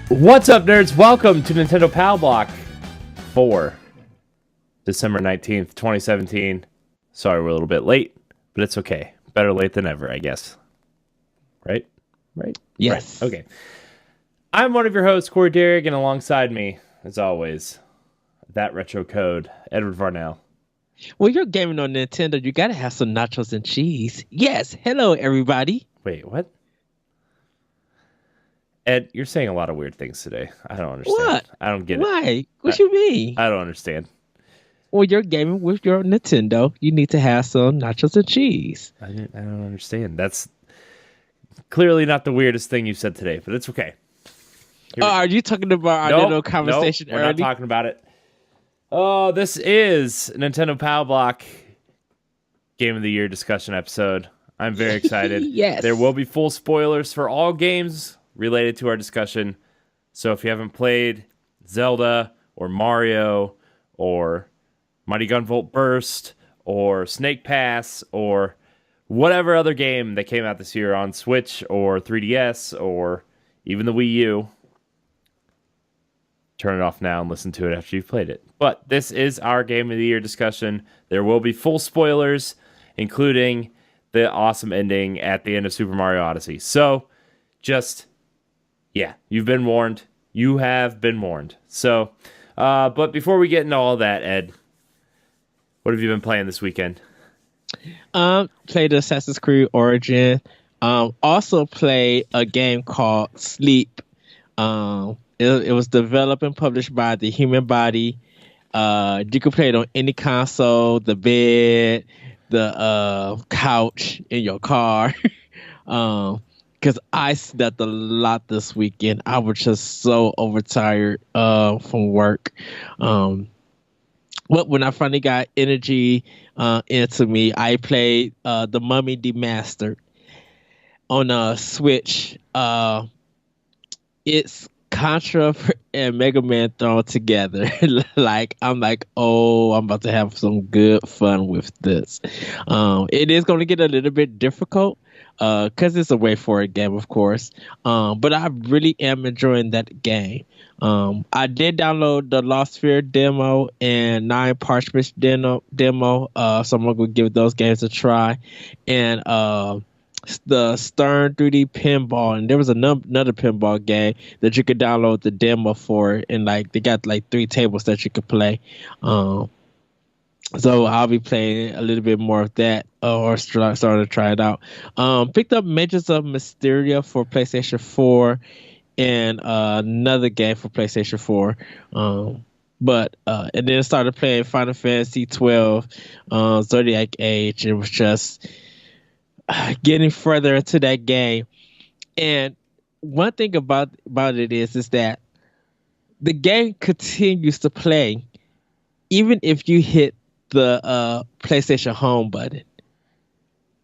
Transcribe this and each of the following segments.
What's up, nerds? Welcome to Nintendo Pal Block for December 19th, 2017. Sorry we're a little bit late, but it's okay. Better late than ever, I guess. Right? Yes. Right. Okay. I'm one of your hosts, Corey Derrick, and alongside me, as always, that retro code, Edward Varnell. Well, you're gaming on Nintendo. You gotta have some nachos and cheese. Yes. Hello, everybody. Wait, what? Ed, you're saying a lot of weird things today. I don't understand. What? I don't get it. Why? What you mean? I don't understand. Well, you're gaming with your Nintendo. You need to have some nachos and cheese. I don't understand. That's clearly not the weirdest thing you said today, but it's okay. Are you talking about our little conversation earlier? We're not talking about it. Oh, this is a Nintendo Pal Block Game of the Year discussion episode. I'm very excited. Yes. There will be full spoilers for all games related to our discussion. So if you haven't played Zelda or Mario or Mighty Gun Volt Burst or Snake Pass or whatever other game that came out this year on Switch or 3DS or even the Wii U, turn it off now and listen to it after you've played it. But this is our Game of the Year discussion. There will be full spoilers, including the awesome ending at the end of Super Mario Odyssey. So just... yeah, you've been warned. You have been warned. So, but before we get into all that, Ed, what have you been playing this weekend? Played Assassin's Creed Origin. Also played a game called Sleep. It was developed and published by the Human Body. You can play it on any console, the bed, the couch, in your car. Because I slept a lot this weekend. I was just so overtired from work. But when I finally got energy into me, I played The Mummy Demastered on Switch. It's Contra and Mega Man thrown together. I'm about to have some good fun with this. It is going to get a little bit difficult. Because it's a way forward game, of course. But I really am enjoying that game. I did download the Lost Sphere demo and 9 Parchments demo. So I'm going to give those games a try. And the Stern 3D Pinball. And there was another pinball game that you could download the demo for. And they got 3 tables that you could play. So I'll be playing a little bit more of that or starting to try it out. Picked up Mages of Mysteria for PlayStation 4 and another game for PlayStation 4. And then started playing Final Fantasy 12, Zodiac Age. It was just getting further into that game. And one thing about it is that the game continues to play even if you hit the PlayStation Home button.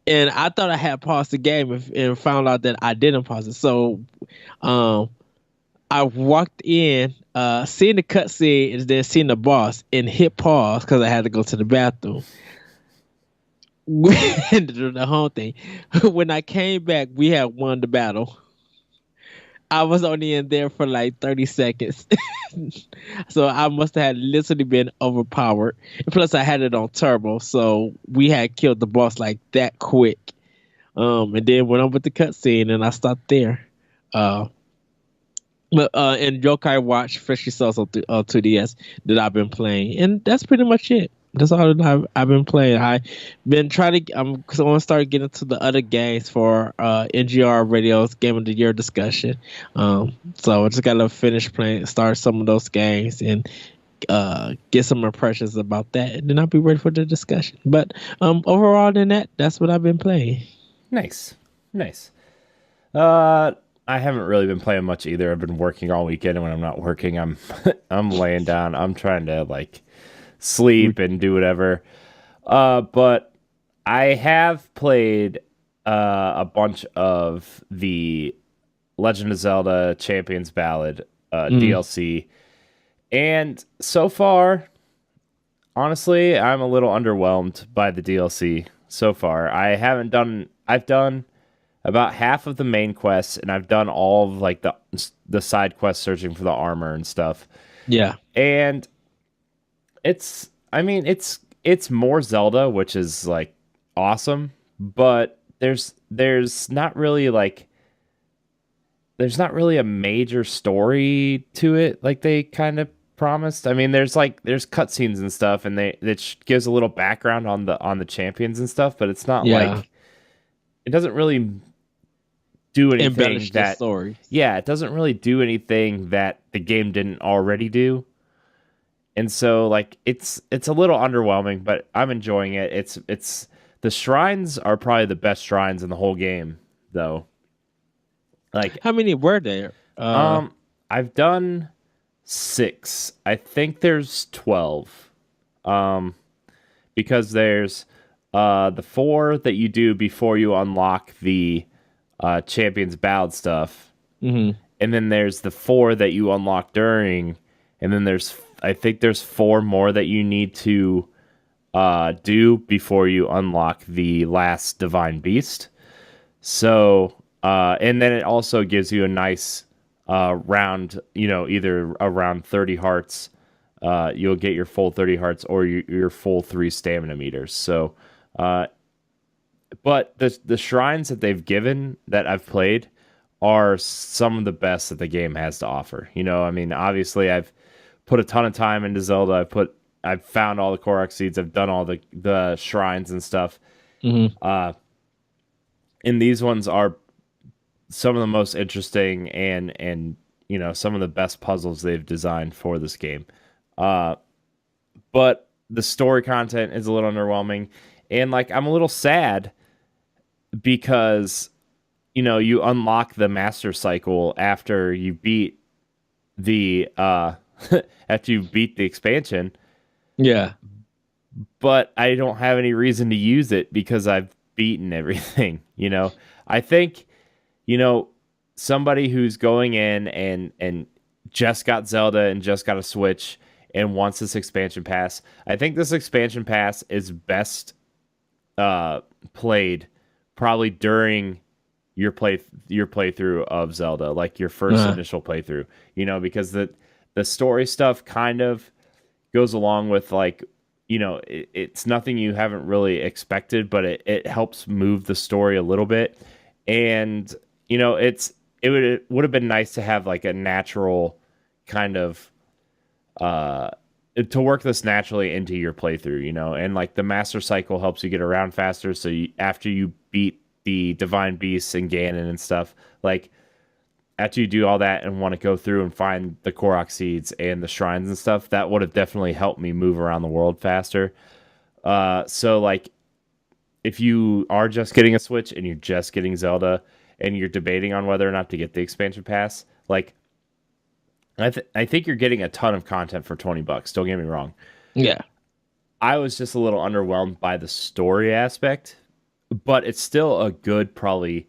And I thought I had paused the game and found out that I didn't pause it. So I walked in, seen the cutscene, and then seen the boss and hit pause because I had to go to the bathroom. The whole thing. When I came back, we had won the battle. I was only in there for 30 seconds. So I must have literally been overpowered. And plus, I had it on turbo, so we had killed the boss that quick. And then went on with the cutscene, and I stopped there. And Yokai Watch Freshly Sauce on 2DS that I've been playing, and that's pretty much it. That's all that I've been playing. I've been trying to. I'm going to start getting to the other games for NGR Radio's Game of the Year discussion. So I just got to finish playing, start some of those games, and get some impressions about that, and then I'll be ready for the discussion. But overall, than that, that's what I've been playing. Nice. I haven't really been playing much either. I've been working all weekend, and when I'm not working, I'm I'm laying down. I'm trying to like sleep and do whatever. But I have played a bunch of the Legend of Zelda Champions Ballad Mm. DLC, and so far, honestly, I'm a little underwhelmed by the DLC so far. I've done about half of the main quests, and I've done all of like the side quests searching for the armor and stuff. Yeah. And I mean, it's more Zelda, which is like awesome, but there's not really a major story to it like they kind of promised. I mean, there's cutscenes and stuff, and gives a little background on the champions and stuff, but it's not Yeah. like it doesn't really do anything Embellish the that story. yeah, it doesn't really do anything that the game didn't already do. And so like it's a little underwhelming, but I'm enjoying it. It's the shrines are probably the best shrines in the whole game, though. Like How many were there? I've done 6. I think there's 12. Um because there's the 4 that you do before you unlock the Champions Ballad stuff. Hmm. And then there's the 4 that you unlock during, and then I think there's 4 more that you need to do before you unlock the last Divine Beast. So, and then it also gives you a nice round, either around 30 hearts. You'll get your full 30 hearts or your full 3 stamina meters. So, uh, but the shrines that they've given that I've played are some of the best that the game has to offer. I mean, obviously I've put a ton of time into Zelda. I've found all the Korok seeds. I've done all the shrines and stuff. Hmm. And these ones are some of the most interesting and some of the best puzzles they've designed for this game. Uh, but the story content is a little underwhelming, and like I'm a little sad because you unlock the master cycle after you beat the after you beat the expansion, Yeah. but I don't have any reason to use it because I've beaten everything. I think you know somebody who's going in and just got Zelda and just got a Switch and wants this expansion pass. I think this expansion pass is best played probably during your playthrough of Zelda, like your first Uh, initial playthrough. Because the story stuff kind of goes along with like it's nothing you haven't really expected, but it helps move the story a little bit. And it would have been nice to have like a natural kind of uh to work this naturally into your playthrough, and like the master cycle helps you get around faster. So after you beat the divine beasts and Ganon and stuff, like after you do all that and want to go through and find the Korok seeds and the shrines and stuff, that would have definitely helped me move around the world faster. So like if you are just getting a Switch and you're just getting Zelda and you're debating on whether or not to get the expansion pass, like I think you're getting a ton of content for $20. Don't get me wrong. yeah. I was just a little underwhelmed by the story aspect, but it's still a good probably.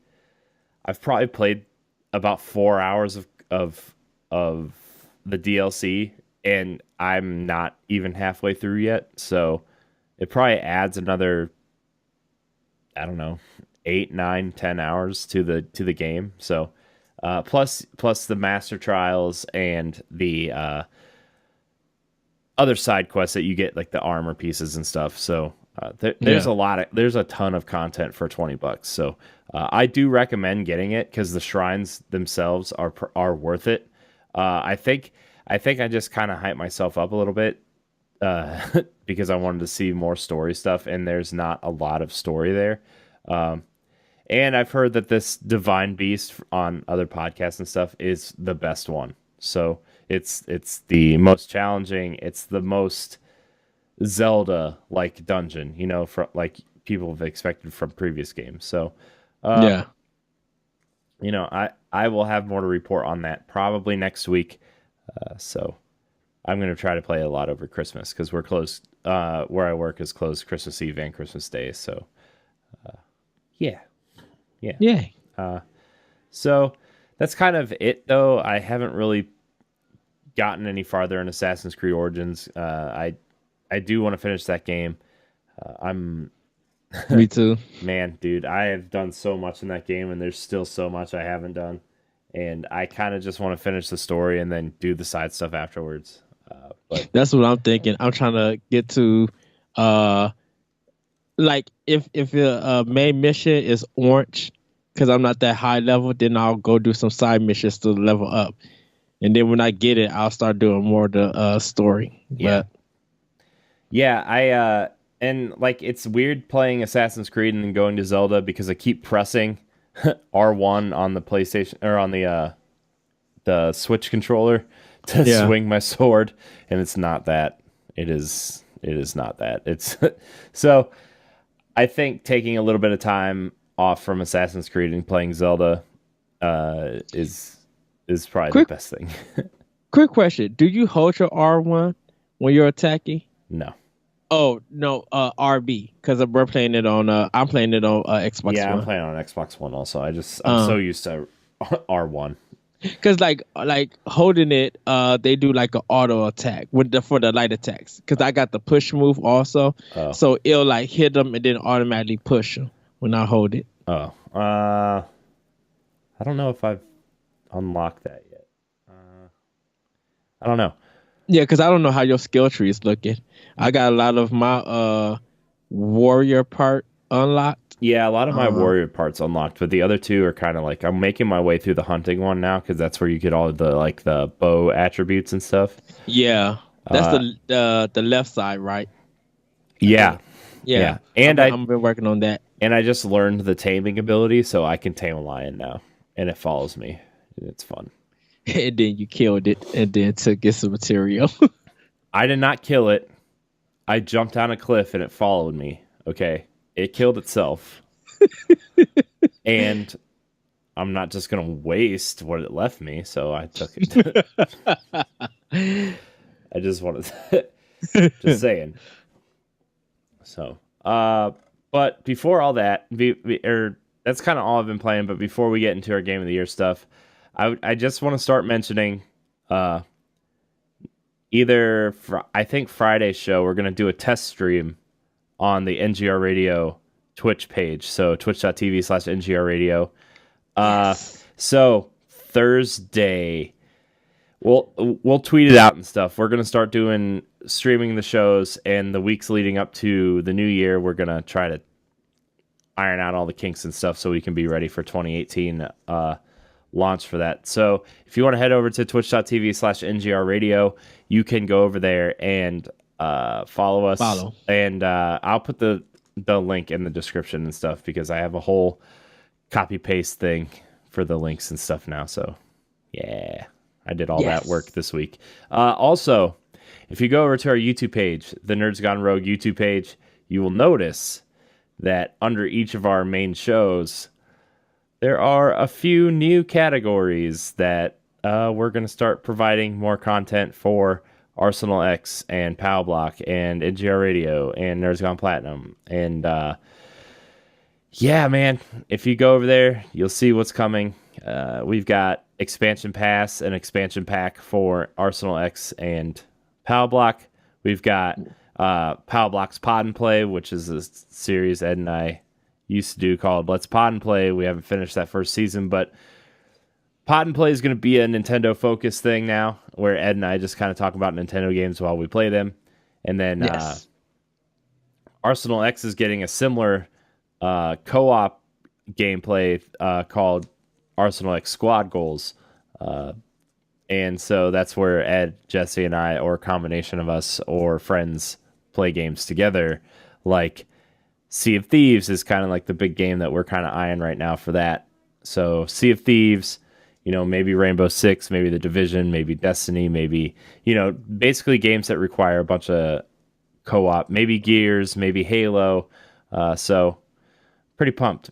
I've probably played about 4 hours of the DLC, and I'm not even halfway through yet. So it probably adds another, I don't know, 8, 9, 10 hours to the game. So plus the master trials and the other side quests that you get, like the armor pieces and stuff. So Yeah. there's a ton of content for $20. So I do recommend getting it because the shrines themselves are worth it. I think I just kind of hyped myself up a little bit because I wanted to see more story stuff, and there's not a lot of story there. Um, and I've heard that this Divine Beast on other podcasts and stuff is the best one. So it's the most challenging. It's the most Zelda like dungeon, from like people have expected from previous games. So, uh, Yeah. I will have more to report on that probably next week. So I'm going to try to play a lot over Christmas because we're closed. Where I work is closed Christmas Eve and Christmas Day. So yeah, yeah. Yeah. So that's kind of it, though. I haven't really gotten any farther in Assassin's Creed Origins. I do want to finish that game. I'm Me too. Man, dude, I have done so much in that game, and there's still so much I haven't done. And I kind of just want to finish the story and then do the side stuff afterwards. But That's what I'm thinking. I'm trying to get to, like if the main mission is orange, because I'm not that high level, then I'll go do some side missions to level up, and then when I get it, I'll start doing more of the story. Yeah. But yeah, and like it's weird playing Assassin's Creed and then going to Zelda because I keep pressing R1 on the PlayStation or on the Switch controller to swing my sword, and it's not that. It is not that. It's so I think taking a little bit of time off from Assassin's Creed and playing Zelda is probably the best thing. quick question: do you hold your R1 when you're attacking? No. Oh no, RB, because we're playing it on. I'm playing it on Xbox. Yeah, One. I'm playing on Xbox One. Also, I'm so used to R1. Because like holding it, they do like an auto attack for the light attacks. Because I got the push move also, so it'll like hit them and then automatically push them when I hold it. Oh, I don't know if I've unlocked that yet. I don't know. Yeah, because I don't know how your skill tree is looking. I got a lot of my warrior part unlocked. Yeah, a lot of my warrior parts unlocked, but the other two are kind of like I'm making my way through the hunting one now because that's where you get all the like the bow attributes and stuff. Yeah, that's the left side, right? Yeah, yeah. And I've been working on that. And I just learned the taming ability, so I can tame a lion now, and it follows me. It's fun. And then you killed it, and then took its material. I did not kill it. I jumped down a cliff, and it followed me. Okay. It killed itself. And I'm not just going to waste what it left me, so I took it. I just wanted to, just saying. So, but before all that, that's kind of all I've been playing, but before we get into our Game of the Year stuff, I just want to start mentioning I think Friday's show, we're going to do a test stream on the NGR Radio Twitch page. So twitch.tv/NGR Radio. So Thursday, we'll tweet it out and stuff. We're going to start streaming the shows, and the weeks leading up to the new year, we're going to try to iron out all the kinks and stuff so we can be ready for 2018 launch for that. So if you want to head over to twitch.tv/NGR Radio, you can go over there and follow us. And I'll put the link in the description and stuff because I have a whole copy paste thing for the links and stuff now. So yeah, I did all that work this week. Also, if you go over to our YouTube page, the Nerds Gone Rogue YouTube page, you will notice that under each of our main shows, there are a few new categories that we're going to start providing more content for Arsenal X and Pow Block and NGR Radio and Nerds Gone Platinum. And yeah, man, if you go over there, you'll see what's coming. We've got Expansion Pass and Expansion Pack for Arsenal X and Pow Block. We've got Pow Block's Pod and Play, which is a series Ed and I used to do called Let's Pod and Play. We haven't finished that first season, but Pod and Play is going to be a Nintendo focused thing now, where Ed and I just kind of talk about Nintendo games while we play them. And then Arsenal X is getting a similar co-op gameplay called Arsenal X Squad Goals. And so that's where Ed, Jesse, and I, or a combination of us or friends, play games together. Like Sea of Thieves is kind of like the big game that we're kind of eyeing right now for that. So Sea of Thieves, maybe Rainbow Six, maybe The Division, maybe Destiny, maybe, basically games that require a bunch of co-op, maybe Gears, maybe Halo. So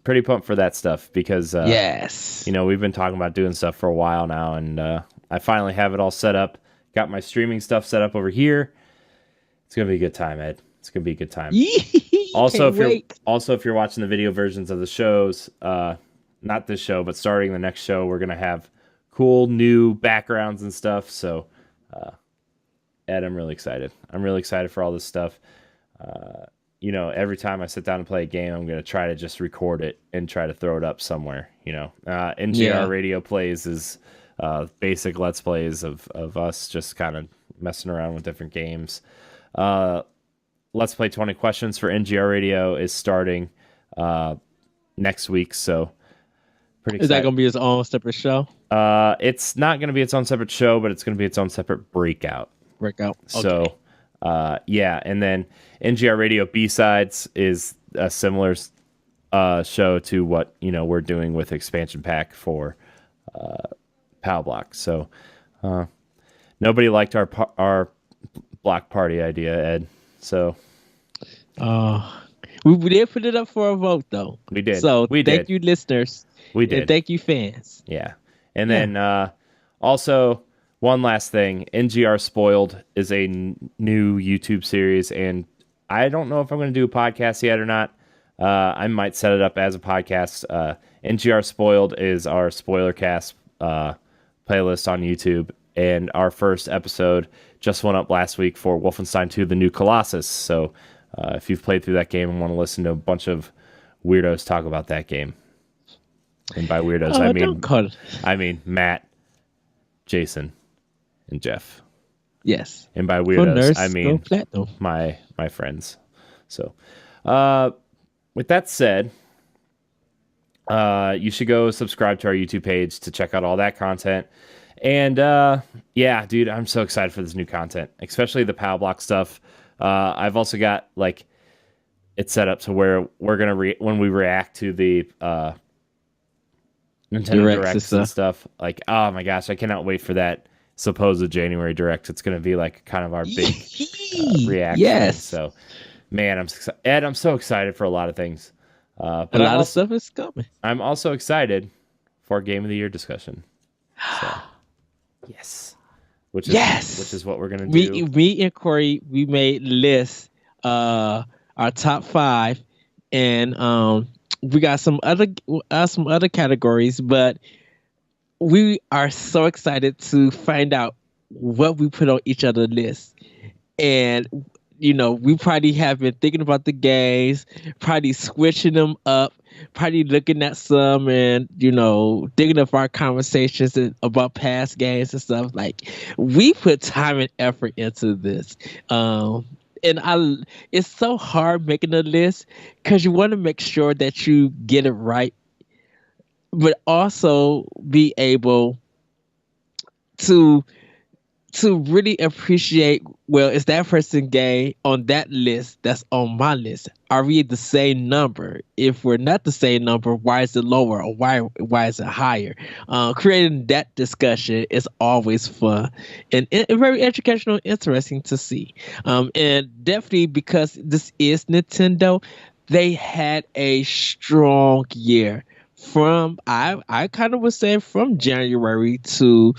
Pretty pumped for that stuff because Yes. we've been talking about doing stuff for a while now, and I finally have it all set up. Got my streaming stuff set up over here. It's gonna be a good time, Ed. It's gonna be a good time. Also, if you're watching the video versions of the shows, not this show, but starting the next show, we're gonna have cool new backgrounds and stuff. So, Ed, I'm really excited. I'm really excited for all this stuff. Every time I sit down and play a game, I'm gonna try to just record it and try to throw it up somewhere. NGR Radio Plays is basic Let's Plays of us just kind of messing around with different games. Let's Play 20 Questions for NGR Radio is starting next week, so pretty excited. Is that going to be its own separate show? It's not going to be its own separate show, but it's going to be its own separate breakout. Okay. So, and then NGR Radio B-Sides is a similar show to what, we're doing with Expansion Pack for PAL Block. So, nobody liked our block party idea, Ed. So, we did put it up for a vote, though. We did. So, thank you, listeners. We did. And thank you, fans. Yeah. And then also, one last thing. NGR Spoiled is a new YouTube series, and I don't know if I'm going to do a podcast yet or not. I might set it up as a podcast. NGR Spoiled is our spoiler cast playlist on YouTube, and our first episode just went up last week for Wolfenstein 2: The New Colossus. So if you've played through that game and want to listen to a bunch of weirdos talk about that game, and by weirdos I mean Matt, Jason, and Jeff. Yes. And by weirdos I mean my friends. So with that said, you should go subscribe to our YouTube page to check out all that content. And yeah, dude, I'm so excited for this new content, especially the PAL Block stuff. I've also got it set up to where we're gonna when we react to the Nintendo Directs and stuff. Oh my gosh, I cannot wait for that supposed January Direct. It's gonna be kind of our big reaction. Yes. So, man, I'm so excited for a lot of things. But a lot of stuff is coming. I'm also excited for Game of the Year discussion. So. Yes. Which is what we're gonna do. Me and Corey, we made lists, our top 5, and we got some other categories, but we are so excited to find out what we put on each other's list. And we probably have been thinking about the games, probably switching them up, probably looking at some and, digging up our conversations about past games and stuff. We put time and effort into this. It's so hard making a list because you want to make sure that you get it right, but also be able to really appreciate, is that person gay on that list that's on my list? Are we the same number? If we're not the same number, why is it lower or why is it higher? Creating that discussion is always fun and very educational and interesting to see. And definitely because this is Nintendo, they had a strong year. I kind of would say from January to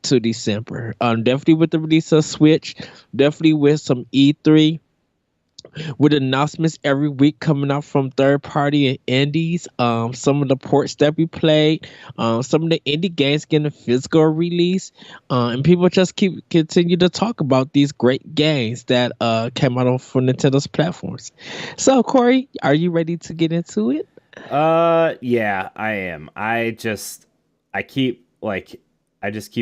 December. Definitely with the release of Switch, definitely with some E3, with announcements every week coming out from third party and indies. Some of the ports that we played, some of the indie games getting a physical release, and people just continue to talk about these great games that came out for Nintendo's platforms. So, Corey, are you ready to get into it? Yeah, I am. I just keep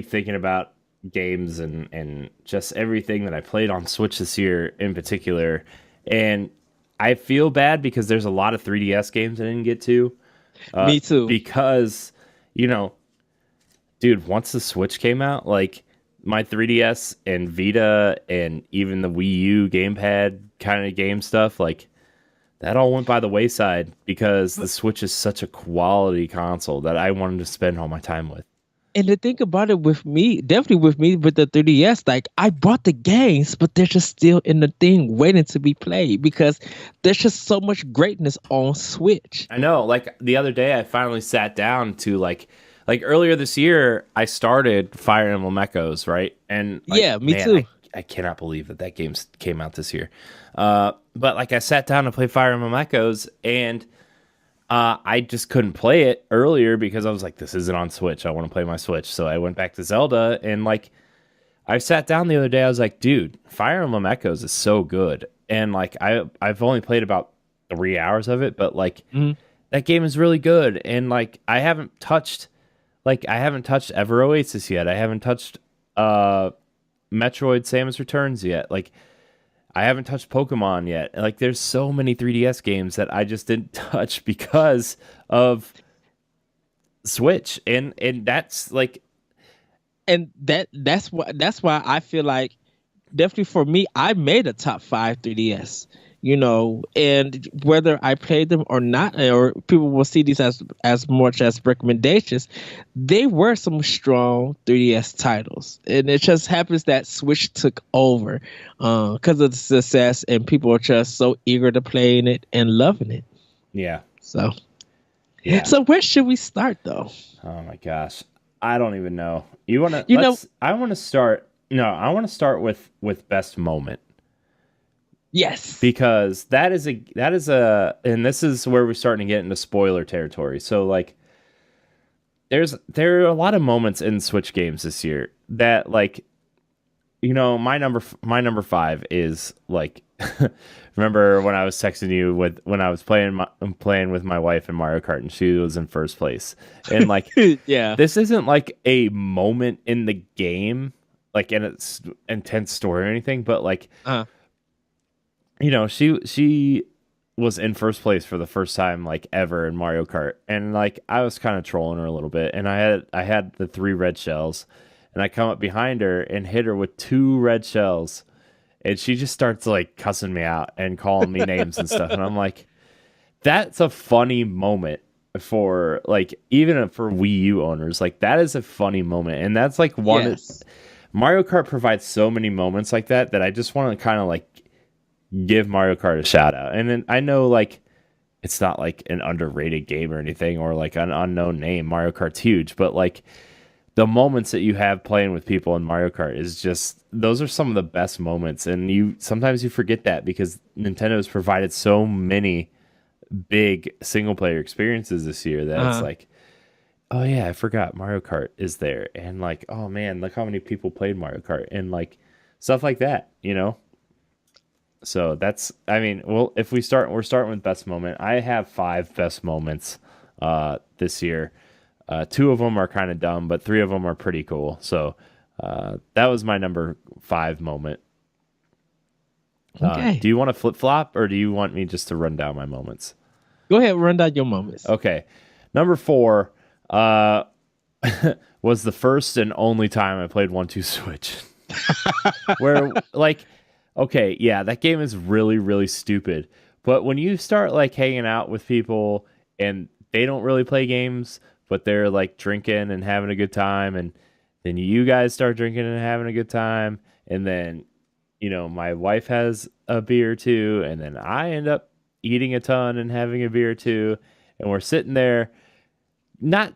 thinking about games and just everything that I played on Switch this year in particular. And I feel bad because there's a lot of 3DS games I didn't get to. Me too. Because, dude, once the Switch came out, my 3DS and Vita and even the Wii U gamepad kind of game stuff, that all went by the wayside because the Switch is such a quality console that I wanted to spend all my time with. And to think about it with me, definitely with me with the 3DS, like I bought the games, but they're just still in the thing waiting to be played because there's just so much greatness on Switch. I know. Like the other day, I finally sat down to like earlier this year, I started Fire Emblem Echoes, right? And like, Yeah, me man, too. I cannot believe that that game came out this year. But like, I sat down to play Fire Emblem Echoes, and I just couldn't play it earlier because I was like, this isn't on Switch. I want to play my Switch. So I went back to Zelda, and like, I sat down the other day. I was like, dude, Fire Emblem Echoes is so good, and like, I've only played about 3 hours of it, but like, Mhm. that game is really good, and like, I haven't touched Ever Oasis yet. I haven't touched Metroid Samus Returns yet. Like, I haven't touched Pokemon yet. Like, there's so many 3DS games that I just didn't touch because of Switch, and that's like, And that's why I feel like definitely for me, I made a top five 3DS. And whether I played them or not, or people will see these as much as recommendations, they were some strong 3DS titles, and it just happens that Switch took over because of the success, and people are just so eager to play in it and loving it. yeah, So, yeah. so where should we start though? Oh my gosh, I don't even know. You want to You know, let's? I want to start. No, I want to start with best moment, yes, because that is a, and this is where we're starting to get into spoiler territory. So like, there are a lot of moments in Switch games this year that like, my number five is like, remember when I was texting you with when I was playing with my wife in Mario Kart, and she was in first place, and like, yeah, this isn't like a moment in the game, like in its intense story or anything, but like, uh, she was in first place for the first time like ever in Mario Kart, and like, I was kind of trolling her a little bit, and I had the three red shells, and I come up behind her and hit her with two red shells, and she just starts like cussing me out and calling me names and stuff, and I'm like, that's a funny moment for like, even for Wii U owners, like that is a funny moment, and that's like one. yes. Mario Kart provides so many moments like that I just want to kind of like give Mario Kart a shout out. And then I know like it's not like an underrated game or anything, or like an unknown name. Mario Kart's huge, but like, the moments that you have playing with people in Mario Kart is just, those are some of the best moments, and you sometimes you forget that because Nintendo has provided so many big single player experiences this year that it's Uh, like, oh yeah, I forgot Mario Kart is there, and like, oh man, look how many people played Mario Kart, and like, stuff like that. So that's, I mean, well, if we're starting with best moment. I have five best moments this year. Two of them are kind of dumb, but three of them are pretty cool. So that was my number five moment. okay. Do you want to flip flop, or do you want me just to run down my moments? Go ahead, run down your moments. Okay. Number four uh, was the first and only time I played 1-2 Switch. Where, like, okay, yeah, that game is really, really stupid. But when you start, like, hanging out with people and they don't really play games, but they're, like, drinking and having a good time, and then you guys start drinking and having a good time, and then, my wife has a beer too, and then I end up eating a ton and having a beer too, and we're sitting there, not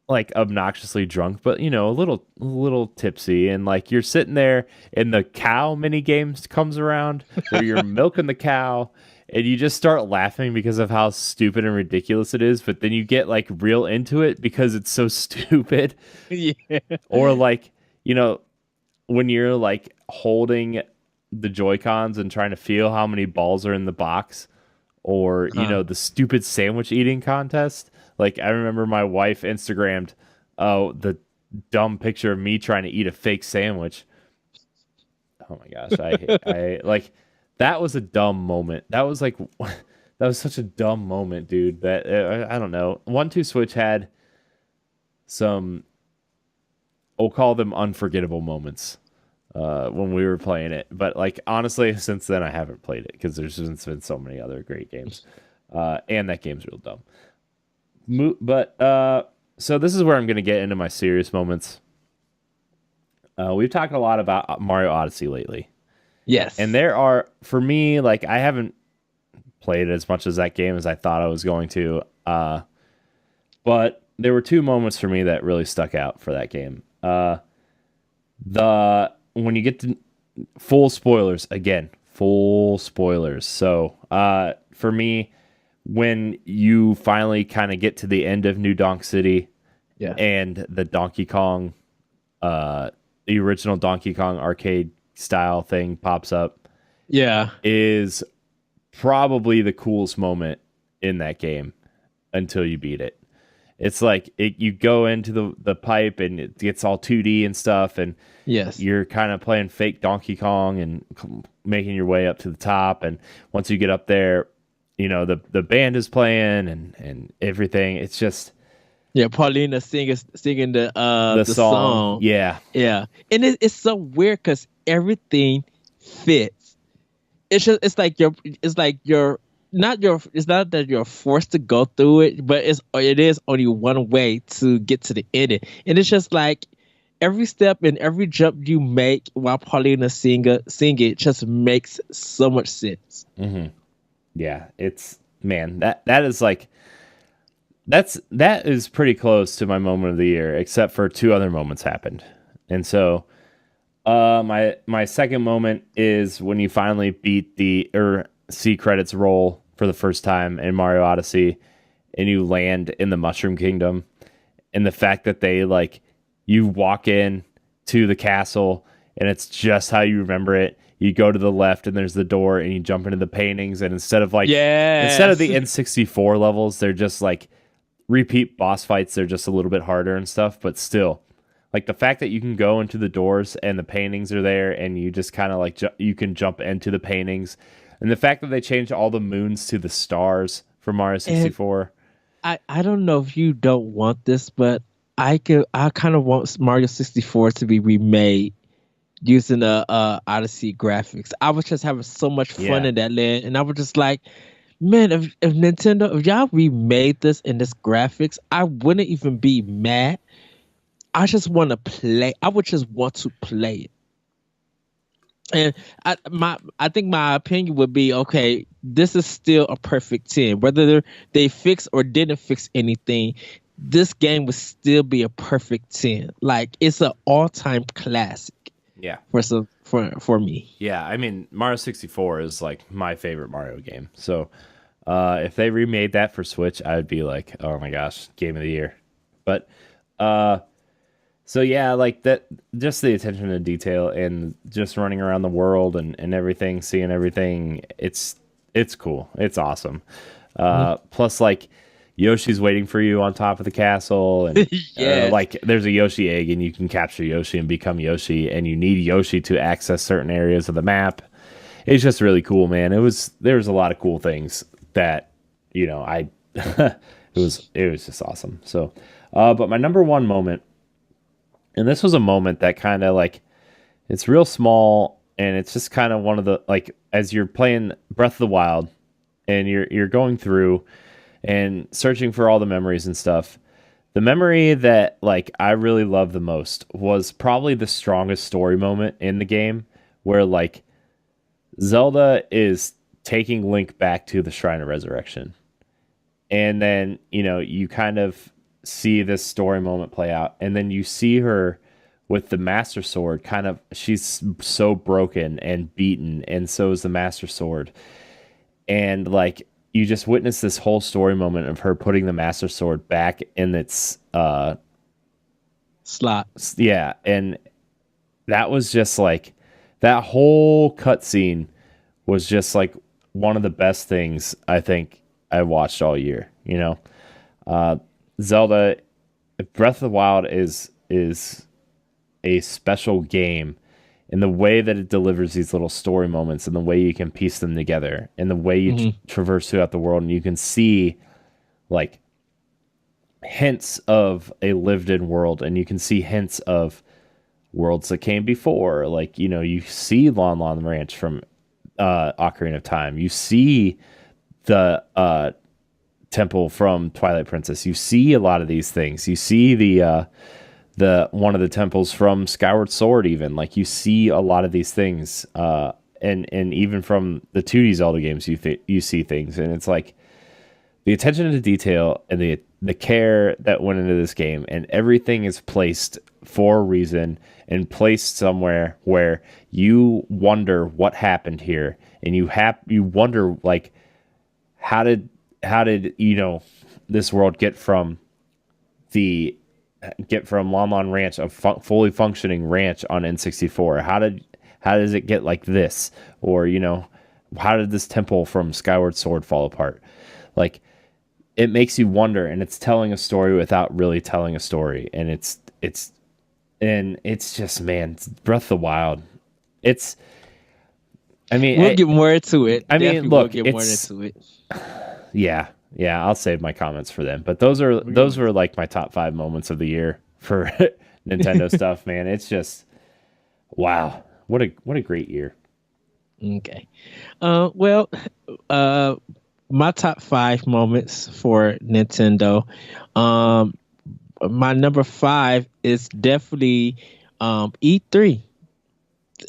like obnoxiously drunk, but a little tipsy, and like, you're sitting there, and the cow mini games comes around where you're milking the cow, and you just start laughing because of how stupid and ridiculous it is, but then you get like real into it because it's so stupid. Yeah. Or like, you know when you're like holding the Joy Cons and trying to feel how many balls are in the box, or the stupid sandwich eating contest. Like, I remember my wife Instagrammed the dumb picture of me trying to eat a fake sandwich. Oh my gosh, I like, that was a dumb moment. That was like that was such a dumb moment, dude. That I don't know. 1-2 Switch had some, we'll call them unforgettable moments when we were playing it. But like, honestly, since then I haven't played it because there's just been so many other great games, and that game's real dumb. But So this is where I'm going to get into my serious moments. We've talked a lot about Mario Odyssey lately, and Yes. there are, for me, like I haven't played as much as that game as I thought I was going to. But there were two moments for me that really stuck out for that game. The when you get to full spoilers again, full spoilers. So, for me, when you finally kind of get to the end of New Donk City Yeah. and the Donkey Kong, the original Donkey Kong arcade style thing pops up, Yeah. is probably the coolest moment in that game until you beat it. It's like you go into the pipe and it gets all 2D and stuff, and Yes. you're kind of playing fake Donkey Kong and making your way up to the top. And once you get up there, the band is playing and everything. It's just Yeah. Paulina singing the the song. song. Yeah, Yeah. And it's so weird because everything fits. It's like you're not your it's not that you're forced to go through it, but it is only one way to get to the ending. And it's just like every step and every jump you make while Paulina sing it just makes so much sense. yeah. It's man that is like that is pretty close to my moment of the year, except for two other moments happened. And so my second moment is when you finally beat the or see credits roll for the first time in Mario Odyssey, and you land in the Mushroom Kingdom, and the fact that they like you walk in to the castle and it's just how you remember it. You go to the left and there's the door, and you jump into the paintings, and instead of Yes. the N64 levels, they're just like repeat boss fights. They're just a little bit harder and stuff, but still, like the fact that you can go into the doors and the paintings are there, and you just kind of like you can jump into the paintings, and the fact that they changed all the moons to the stars for Mario And 64. I don't know if you don't want this, but I kind of want Mario 64 to be remade using the Odyssey graphics. I was just having so much fun Yeah, in that land, and I was just like, man, if Nintendo, if y'all remade this in this graphics, I wouldn't even be mad. I just want to play. I would just want to play it. And I think my opinion would be okay. This is still a perfect 10. Whether they fix or didn't fix anything, this game would still be a perfect 10. Like it's an all time classic yeah, for me. yeah. I mean, Mario 64 is like my favorite Mario game. So, if they remade that for Switch, I would be like, oh my gosh, game of the year. But, uh, so yeah, like that, just the attention to detail and just running around the world and everything, seeing everything. It's cool. It's awesome. Plus, like Yoshi's waiting for you on top of the castle, and Yes. like there's a Yoshi egg, and you can capture Yoshi and become Yoshi, and you need Yoshi to access certain areas of the map. It's just really cool, man. There was a lot of cool things that I it was just awesome. So, but my number one moment. And this was a moment that kind of like it's real small, and it's just kind of one of the like as you're playing Breath of the Wild and you're going through and searching for all the memories and stuff. The memory that like I really love the most was probably the strongest story moment in the game, where like Zelda is taking Link back to the Shrine of Resurrection. And then, you kind of see this story moment play out, and then you see her with the Master Sword kind of she's so broken and beaten, and so is the Master Sword. And like you just witness this whole story moment of her putting the Master Sword back in its Slot. yeah, and that was just like that whole cutscene was just like one of the best things I think I watched all year. Zelda Breath of the Wild is a special game in the way that it delivers these little story moments, and the way you can piece them together, and the way you traverse throughout the world, and you can see like hints of a lived in world, and you can see hints of worlds that came before. Like, you see Lon Lon Ranch from Ocarina of Time. You see the temple from Twilight Princess. You see a lot of these things. You see the one of the temples from Skyward Sword, even like you see a lot of these things, and even from the 2D Zelda games, you see things, and it's like the attention to detail and the care that went into this game, and everything is placed for a reason and placed somewhere where you wonder what happened here, and you wonder like how did this world get from Lon Lon Ranch, a fully functioning ranch on N64? How does it get like this? Or how did this temple from Skyward Sword fall apart? Like, it makes you wonder, and it's telling a story without really telling a story, and it's just, man, it's Breath of the Wild. We'll get more into it. I mean, look, we'll get more into it. Yeah, I'll save my comments for them. But those were like my top 5 moments of the year for Nintendo stuff, man. It's just, wow, what a great year. Okay, well, my top 5 moments for Nintendo. My number 5 is definitely E3.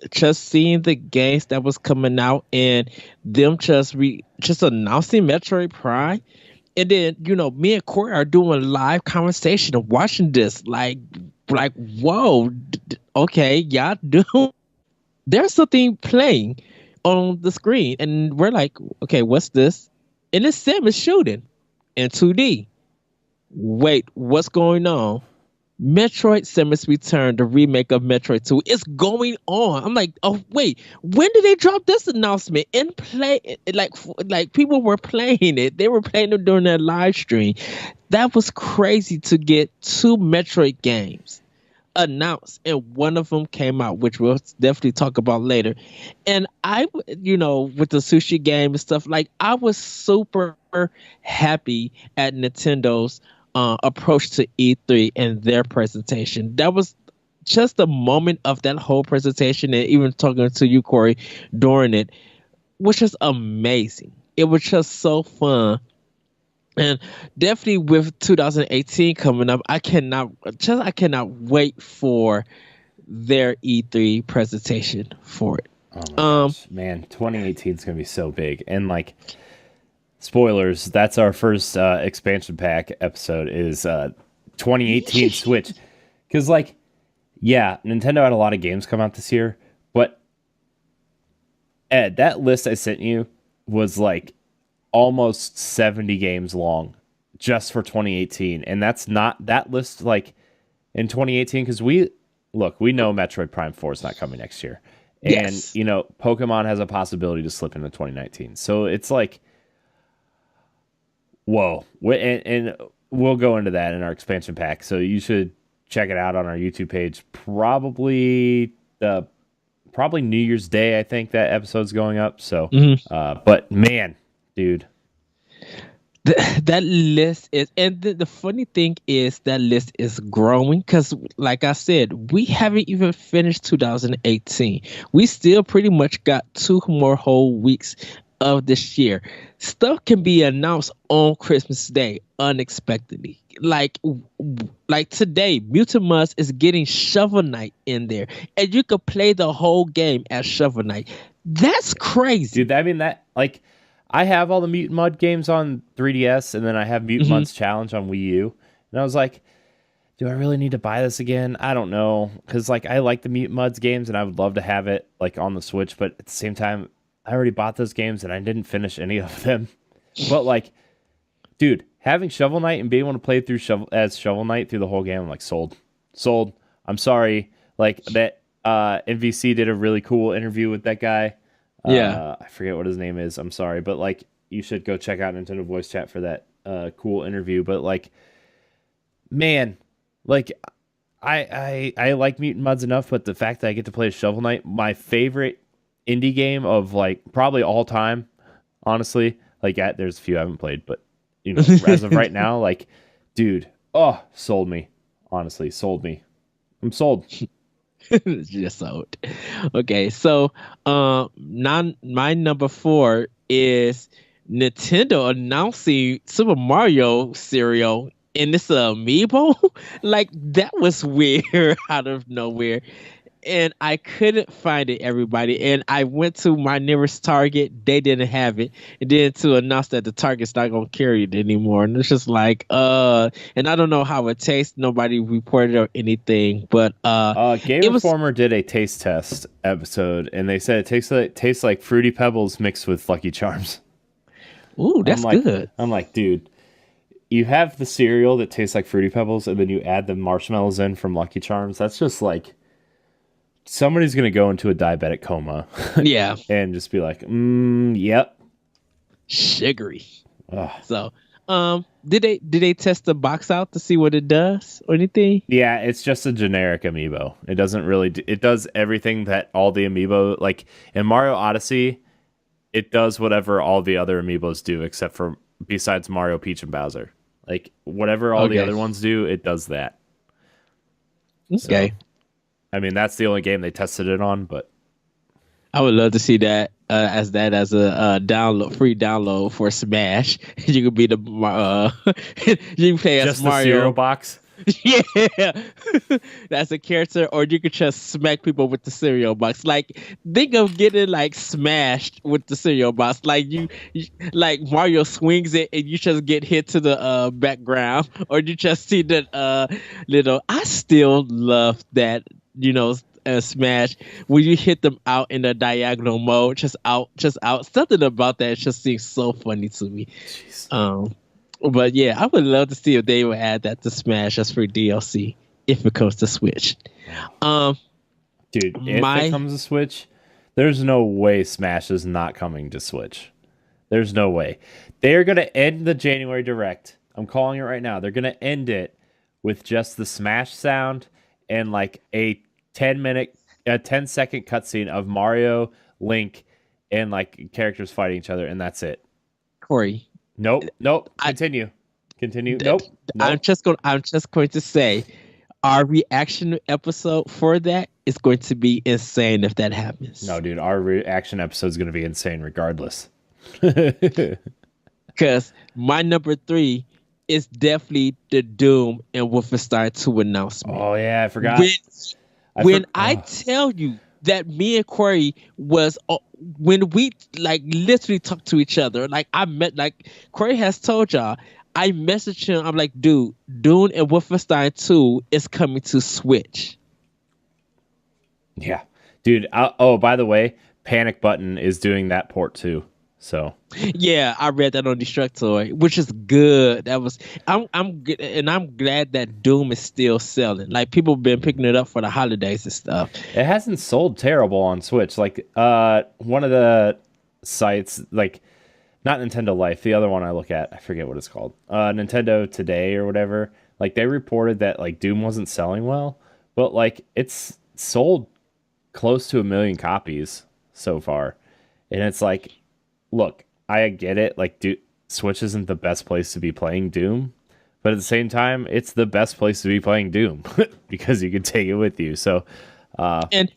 Just seeing the games that was coming out and them just announcing Metroid Prime, and then me and Corey are doing live conversation and watching this like whoa, okay, y'all do. There's something playing on the screen, and we're like, okay, what's this? And it's Samus shooting in 2D. Wait, what's going on? Metroid Samus Return, the remake of Metroid 2, is going on. I'm like, oh wait, when did they drop this announcement? In play, like people were playing it. They were playing it during their live stream. That was crazy to get 2 Metroid games announced, and one of them came out, which we'll definitely talk about later. And I, with the sushi game and stuff, like I was super happy at Nintendo's approach to E3 and their presentation. That was just the moment of that whole presentation, and even talking to you, Corey, during it, which was amazing. It was just so fun. And definitely with 2018 coming up, I cannot wait for their E3 presentation for it. Oh my gosh, man, 2018 is gonna be so big, and like, spoilers, that's our first expansion pack episode, is 2018 Switch. Because, like, yeah, Nintendo had a lot of games come out this year, but Ed, that list I sent you was like almost 70 games long just for 2018. And that's not that list, like, in 2018, because we know Metroid Prime 4 is not coming next year. And, yes, Pokemon has a possibility to slip into 2019. So it's like, whoa, and we'll go into that in our expansion pack. So you should check it out on our YouTube page. Probably New Year's Day, I think that episode's going up. So, but man, dude, that list is, and the funny thing is that list is growing because, like I said, we haven't even finished 2018. We still pretty much got 2 more whole weeks of this year. Stuff can be announced on Christmas Day unexpectedly. Like today, Mutant Mudds is getting Shovel Knight in there, and you could play the whole game as Shovel Knight. That's crazy, dude. I mean, that, like, I have all the Mutant Mud games on 3DS, and then I have Mutant Mudds Challenge on Wii U, and I was like, do I really need to buy this again? I don't know, because like I like the Mutant Mudds games, and I would love to have it like on the Switch, but at the same time, I already bought those games and I didn't finish any of them. But like, dude, having Shovel Knight and being able to play through Shovel Knight through the whole game, I'm like, sold. I'm sorry. Like, that MVC did a really cool interview with that guy. Yeah. I forget what his name is. I'm sorry. But like, you should go check out Nintendo Voice Chat for that cool interview. But like, man, like, I like Mutant Mudds enough, but the fact that I get to play Shovel Knight, my favorite indie game of like probably all time, honestly, like, there's a few I haven't played, but as of right now, like, dude, sold me. Honestly, sold me. I'm sold. Just sold. Okay, so my number 4 is Nintendo announcing Super Mario cereal and it's a amiibo. Like that was weird out of nowhere. And I couldn't find it, everybody. And I went to my nearest Target, they didn't have it. And then to announce that the Target's not gonna carry it anymore. And it's just like, and I don't know how it tastes. Nobody reported or anything, but Game it was Informer did a taste test episode, and they said it tastes like Fruity Pebbles mixed with Lucky Charms. ooh, that's good. I'm like, dude, you have the cereal that tastes like Fruity Pebbles, and then you add the marshmallows in from Lucky Charms. That's just like somebody's gonna go into a diabetic coma Yeah. and just be like, yep. Sugary. Ugh. So did they test the box out to see what it does or anything? Yeah, it's just a generic amiibo. It doesn't really it does everything that all the amiibo, like in Mario Odyssey, it does whatever all the other amiibos do except for besides Mario, Peach, and Bowser. Like whatever all the Okay. other ones do, it does that. Okay. I mean, that's the only game they tested it on, but I would love to see that as a free download for Smash. You could be the you can play as just the Mario. cereal box. Yeah, that's a character, or you could just smack people with the cereal box. Like, think of getting like smashed with the cereal box. Like like Mario swings it and you just get hit to the background, or you just see that little. I still love that, Smash when you hit them out in the diagonal mode, just out. Something about that just seems so funny to me. Jeez. But yeah, I would love to see if they would add that to Smash as for DLC if it comes to Switch. Dude, if it comes to Switch, there's no way Smash is not coming to Switch. There's no way. They're going to end the January Direct. I'm calling it right now. They're going to end it with just the Smash sound and like a 10-second cutscene of Mario, Link, and like characters fighting each other, and that's it. Corey. Nope. Continue. Nope. I'm just going to say our reaction episode for that is going to be insane if that happens. No, dude, our reaction episode is going to be insane regardless. Because my number 3 is definitely the Doom and Wolfenstein 2 announcement. Oh yeah, I forgot. I tell you that me and Corey was when we like literally talked to each other, like I met, like Corey has told y'all, I messaged him. I'm like, dude, Dune and Wolfenstein 2 is coming to Switch. Yeah, dude. Oh, by the way, Panic Button is doing that port too. So yeah, I read that on Destructoid, which is good. I'm good, and I'm glad that Doom is still selling. Like people have been picking it up for the holidays and stuff. It hasn't sold terrible on Switch. Like one of the sites, like not Nintendo Life, the other one I look at, I forget what it's called. Nintendo Today or whatever. Like they reported that like Doom wasn't selling well, but like it's sold close to 1 million copies so far, and it's like. Look, I get it. Like, Switch isn't the best place to be playing Doom, but at the same time, it's the best place to be playing Doom because you can take it with you. So, and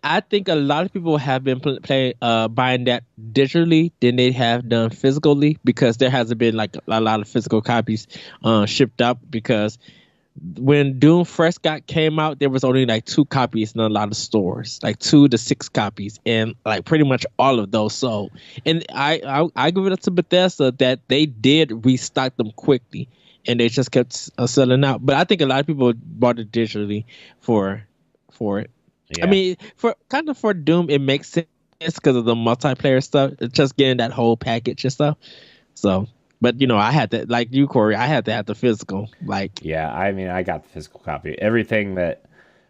I think a lot of people have been buying that digitally than they have done physically because there hasn't been like a lot of physical copies shipped up because. When Doom first came out, there was only like 2 copies in a lot of stores, like 2 to 6 copies, and like pretty much all of those sold. And I give it up to Bethesda that they did restock them quickly, and they just kept selling out. But I think a lot of people bought it digitally for it. Yeah. I mean, for Doom, it makes sense because of the multiplayer stuff. It's just getting that whole package and stuff. So. But I had to, like you, Corey. I had to have the physical. Like, yeah, I mean, I got the physical copy. Everything that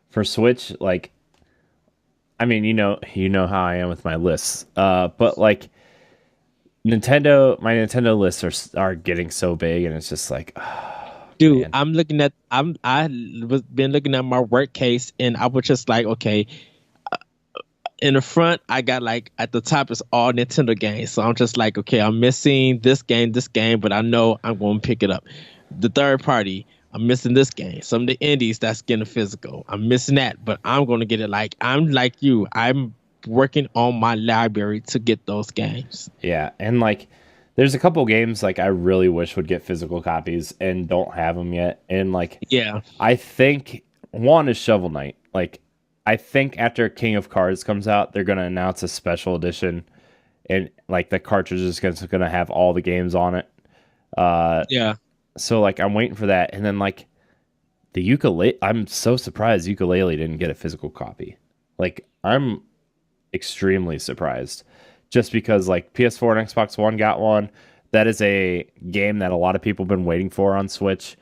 for Switch, like, I mean, you know how I am with my lists. But like, my Nintendo lists are getting so big, and it's just like, oh, dude, man. been looking at my work case, and I was just like, okay. In the front, I got like at the top is all Nintendo games. So I'm just like, okay, I'm missing this game, but I know I'm going to pick it up. The third party, I'm missing this game. Some of the indies that's getting physical. I'm missing that, but I'm going to get it. Like, I'm like you. I'm working on my library to get those games. Yeah, and like there's a couple games like I really wish would get physical copies and don't have them yet. And like Yeah. I think one is Shovel Knight. Like I think after King of Cards comes out, they're gonna announce a special edition, and like the cartridge is gonna have all the games on it. Yeah. So like I'm waiting for that, and then like the ukulele. I'm so surprised ukulele didn't get a physical copy. Like I'm extremely surprised, just because like PS4 and Xbox One got one. That is a game that a lot of people have been waiting for on Switch.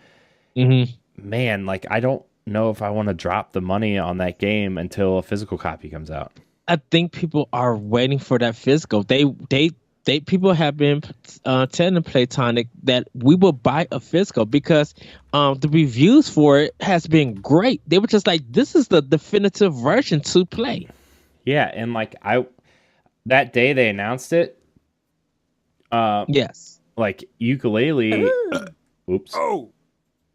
Mm-hmm. Man, like I don't know if I want to drop the money on that game until a physical copy comes out. I think people are waiting for that physical. They people have been telling Platonic that we will buy a physical because the reviews for it has been great. They were just like, this is the definitive version to play. Yeah, and like that day they announced it, Yes. like ukulele. Oops. Oh,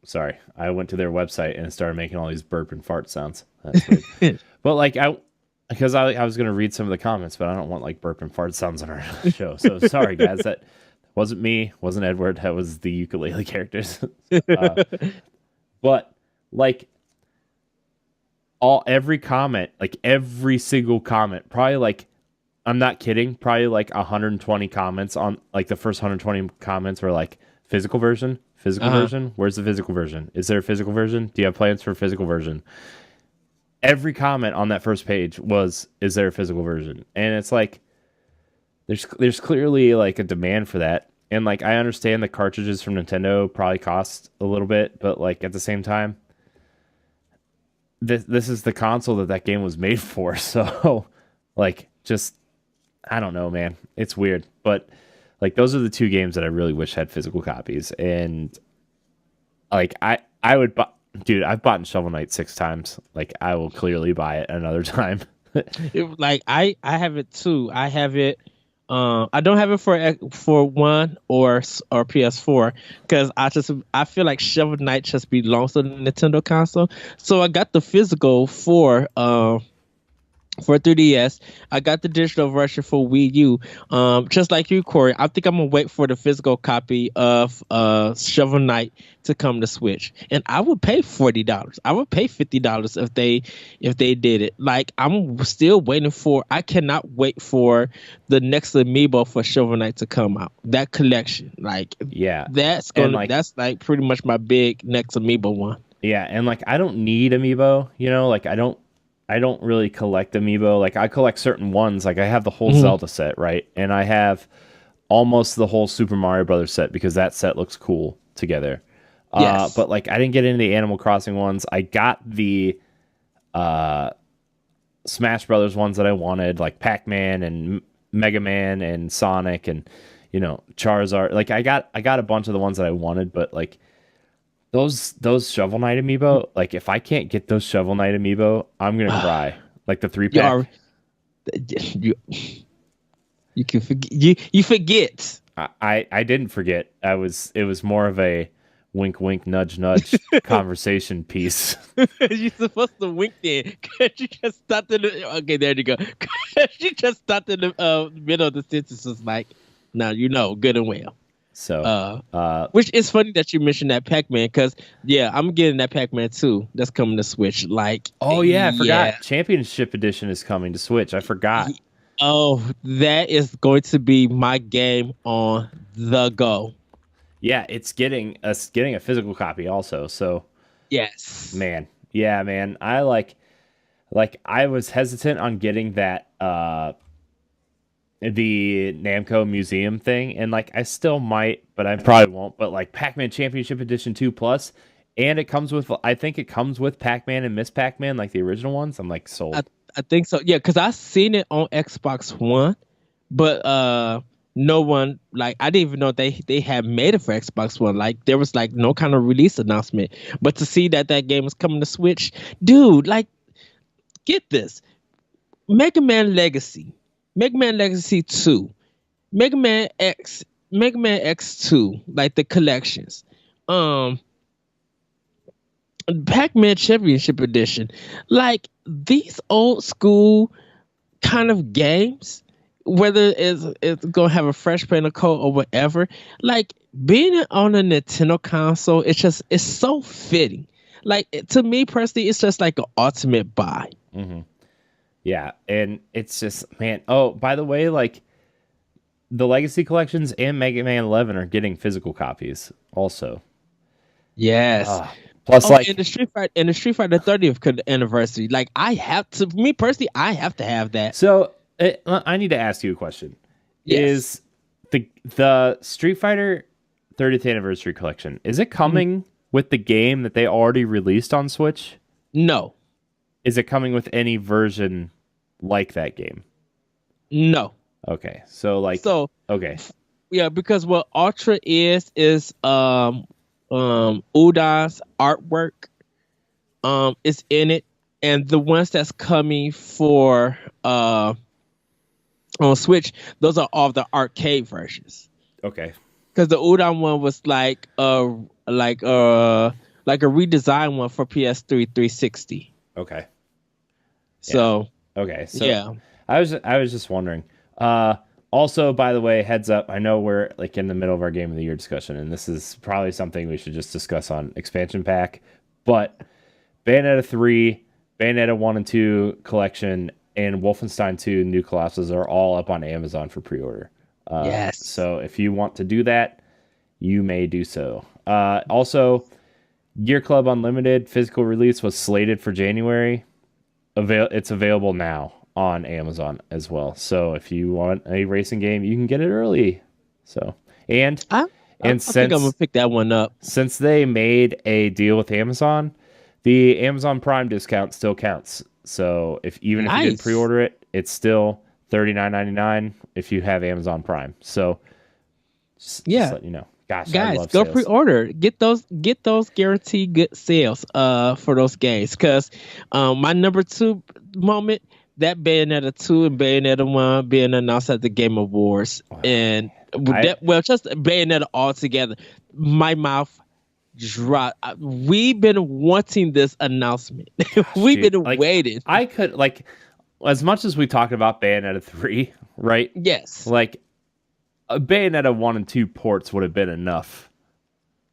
sorry. I went to their website and started making all these burp and fart sounds. That's weird. But like because I was gonna read some of the comments, but I don't want like burp and fart sounds on our show. So sorry, guys. That wasn't me. Wasn't Edward. That was the ukulele characters. But like every comment, like every single comment, probably like I'm not kidding, probably like 120 comments on like the first 120 comments were like physical version. Where's the physical version? Is there a physical version? Do you have plans for a physical version? Every comment on that first page was, is there a physical version? And it's like there's clearly like a demand for that. And like I understand the cartridges from Nintendo probably cost a little bit, but like at the same time, this is the console that game was made for. So like just I don't know, man. It's weird, but like those are the two games that I really wish had physical copies. And like I would buy, dude, I've bought Shovel Knight 6 times. Like I will clearly buy it another time. Like I have it too. I have it. I don't have it for one or PS4 because I feel like Shovel Knight just belongs to the Nintendo console. So I got the physical for 3DS. I got the digital version for Wii U. Just like you, Corey, I think I'm gonna wait for the physical copy of Shovel Knight to come to Switch, and I would pay $40. I would pay $50 if they did it. Like I'm still waiting for. I cannot wait for the next amiibo for Shovel Knight to come out. That collection, like yeah, that's like pretty much my big next amiibo one. Yeah, and like I don't need amiibo, like I don't really collect amiibo. Like I collect certain ones. Like I have the whole Zelda set, right? And I have almost the whole Super Mario Brothers set because that set looks cool together. Yes. But like I didn't get into the Animal Crossing ones. I got the Smash Brothers ones that I wanted, like Pac-Man and Mega Man and Sonic and Charizard. Like I got a bunch of the ones that I wanted, but like those Shovel Knight amiibo, like if I can't get those Shovel Knight amiibo, I'm gonna cry. Like the 3-pack. You can forget. You forget. I didn't forget. It was more of a wink wink nudge nudge conversation piece. You're supposed to wink there because you just stopped in the okay, there you go. You just stopped in the middle of the sentence. Was like, now good and well. So, which is funny that you mentioned that Pac-Man because I'm getting that Pac-Man too. That's coming to Switch. Like, oh yeah, I forgot. Championship Edition is coming to Switch. I forgot. Oh, that is going to be my game on the go. Yeah, it's getting a physical copy also. So, yes, man, I like I was hesitant on getting that the Namco Museum thing, and like I still might, but I probably won't. But like Pac-Man Championship Edition 2 Plus, and I think it comes with Pac-Man and Miss Pac-Man, like the original ones. I'm like sold. I think so. Yeah, because I seen it on Xbox One, but no one like I didn't even know they had made it for Xbox One. Like there was like no kind of release announcement. But to see that game is coming to Switch, dude, like get this, Mega Man Legacy 2, Mega Man X2, like the collections, Pac-Man Championship Edition, like these old school kind of games, whether it's gonna have a fresh paint of coat or whatever, like being on a Nintendo console, it's so fitting. Like to me personally, it's just like an ultimate buy. Mm-hmm. Yeah, and it's just, man. Oh, by the way, like the Legacy collections and Mega Man 11 are getting physical copies also. Yes. Plus, like, and the Street Fighter 30th anniversary. Like I have to, me personally, I have to have that. so I need to ask you a question. Yes. Is the Street Fighter 30th anniversary collection, is it coming with the game that they already released on Switch? No. Is it coming with any version like that game? No. Okay, so like, okay, yeah, because what Ultra is Udon's artwork is in it, and the ones that's coming for on Switch, those are all the arcade versions. okay, Because the Udon one was like a redesigned one for PS3 360. okay. So okay, so yeah. I was just wondering. Also, by the way, heads up, I know we're like in the middle of our game of the year discussion, and this is probably something we should just discuss on expansion pack. But Bayonetta 3, Bayonetta 1 and 2 collection, and Wolfenstein 2 New Colossus are all up on Amazon for pre-order. Yes. So if you want to do that, you may do so. Also, Gear Club Unlimited physical release was slated for January. It's available now on Amazon as well. So if you want a racing game, you can get it early. So I think I'm gonna pick that one up. Since they made a deal with Amazon, the Amazon Prime discount still counts. So if you did pre-order it, it's still $39.99 if you have Amazon Prime. So just let you know. Gosh, guys, I love go sales. pre-order. Get those guaranteed good sales for those games. Because my number 2 moment, that Bayonetta 2 and Bayonetta 1 being announced at the Game Awards, and just Bayonetta all together, my mouth dropped. We've been wanting this announcement. We've been waiting. I could, like, as much as we talked about Bayonetta 3, right? Yes. Like, a Bayonetta 1 and 2 ports would have been enough,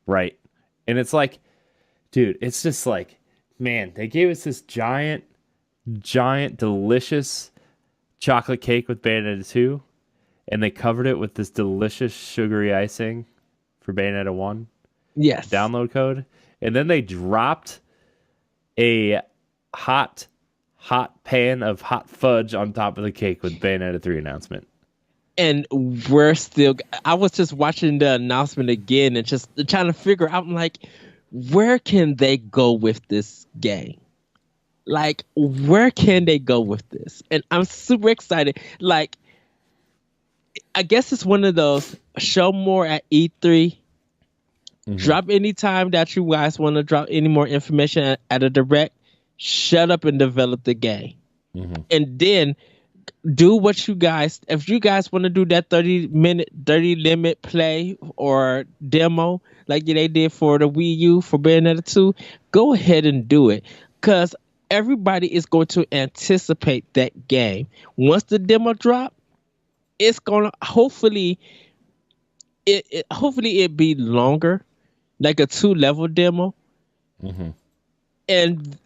right? And it's like, dude, it's just like, man, they gave us this giant, delicious chocolate cake with Bayonetta 2, and they covered it with this delicious sugary icing for Bayonetta 1. Yes. Download code. And then they dropped a hot pan of hot fudge on top of the cake with Bayonetta 3 announcement. And I was just watching the announcement again and just trying to figure out, I'm like, where can they go with this game? Like, where can they go with this? And I'm super excited. Like, I guess it's one of those, show more at E3. Mm-hmm. Drop any time that you guys want to drop any more information at a direct. Shut up and develop the game. Mm-hmm. And then do what you guys, if you guys want to do that 30 limit play or demo like they did for the Wii U for Bayonetta 2, go ahead and do it. Because everybody is going to anticipate that game. Once the demo drop, it's gonna hopefully it be longer, like a 2-level demo. Mm-hmm. And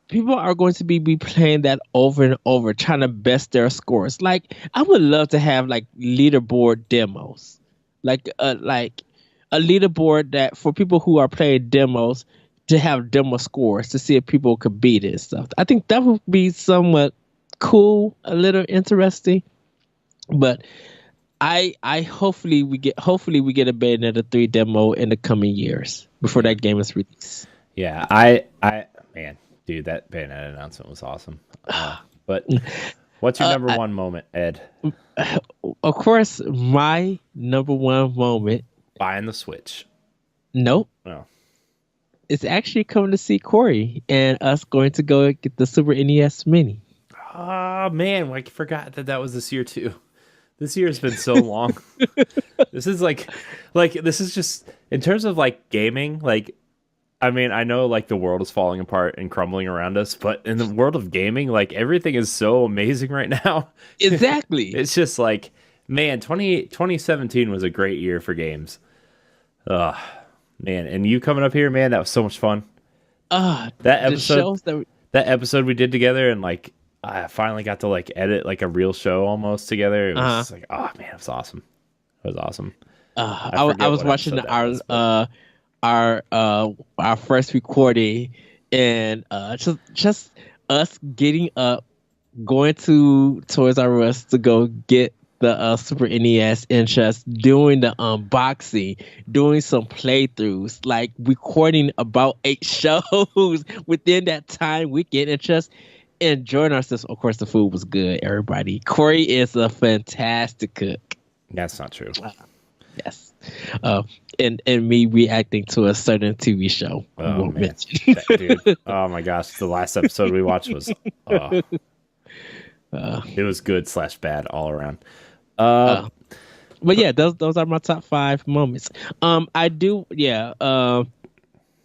people are going to be playing that over and over, trying to best their scores. Like, I would love to have like leaderboard demos, like a leaderboard that for people who are playing demos to have demo scores to see if people could beat it and stuff. I think that would be somewhat cool, a little interesting. But I hopefully we get a Bayonetta 3 demo in the coming years before that game is released. Yeah, I man. Dude, that Bayonetta announcement was awesome. But what's your number one moment, Ed? Of course, my number one moment. Buying the Switch. Nope. No. It's actually coming to see Corey and us going to go get the Super NES Mini. Oh, man. I forgot that was this year, too. This year has been so long. This is like this is just, in terms of like gaming, like, I mean, I know like the world is falling apart and crumbling around us, but in the world of gaming, like everything is so amazing right now. Exactly. It's just like, man, 2017 was a great year for games. Ugh, man, and you coming up here, man, that was so much fun. That The episode, shows that that episode we did together, and like I finally got to like edit like a real show almost together. It was just like, oh man, it was awesome. It was awesome. I I forget was what watching episode that was, but our first recording, and just us getting up, going to Toys R Us to go get the Super NES, and just doing the unboxing, doing some playthroughs, like recording about 8 shows within that time weekend, and just enjoying ourselves. Of course, the food was good. Everybody, Corey is a fantastic cook. that's not true. Yes. And me reacting to a certain TV show. Oh man, dude! Oh my gosh, the last episode we watched was, it was good / bad all around. But yeah, those are my top 5 moments. I do, yeah.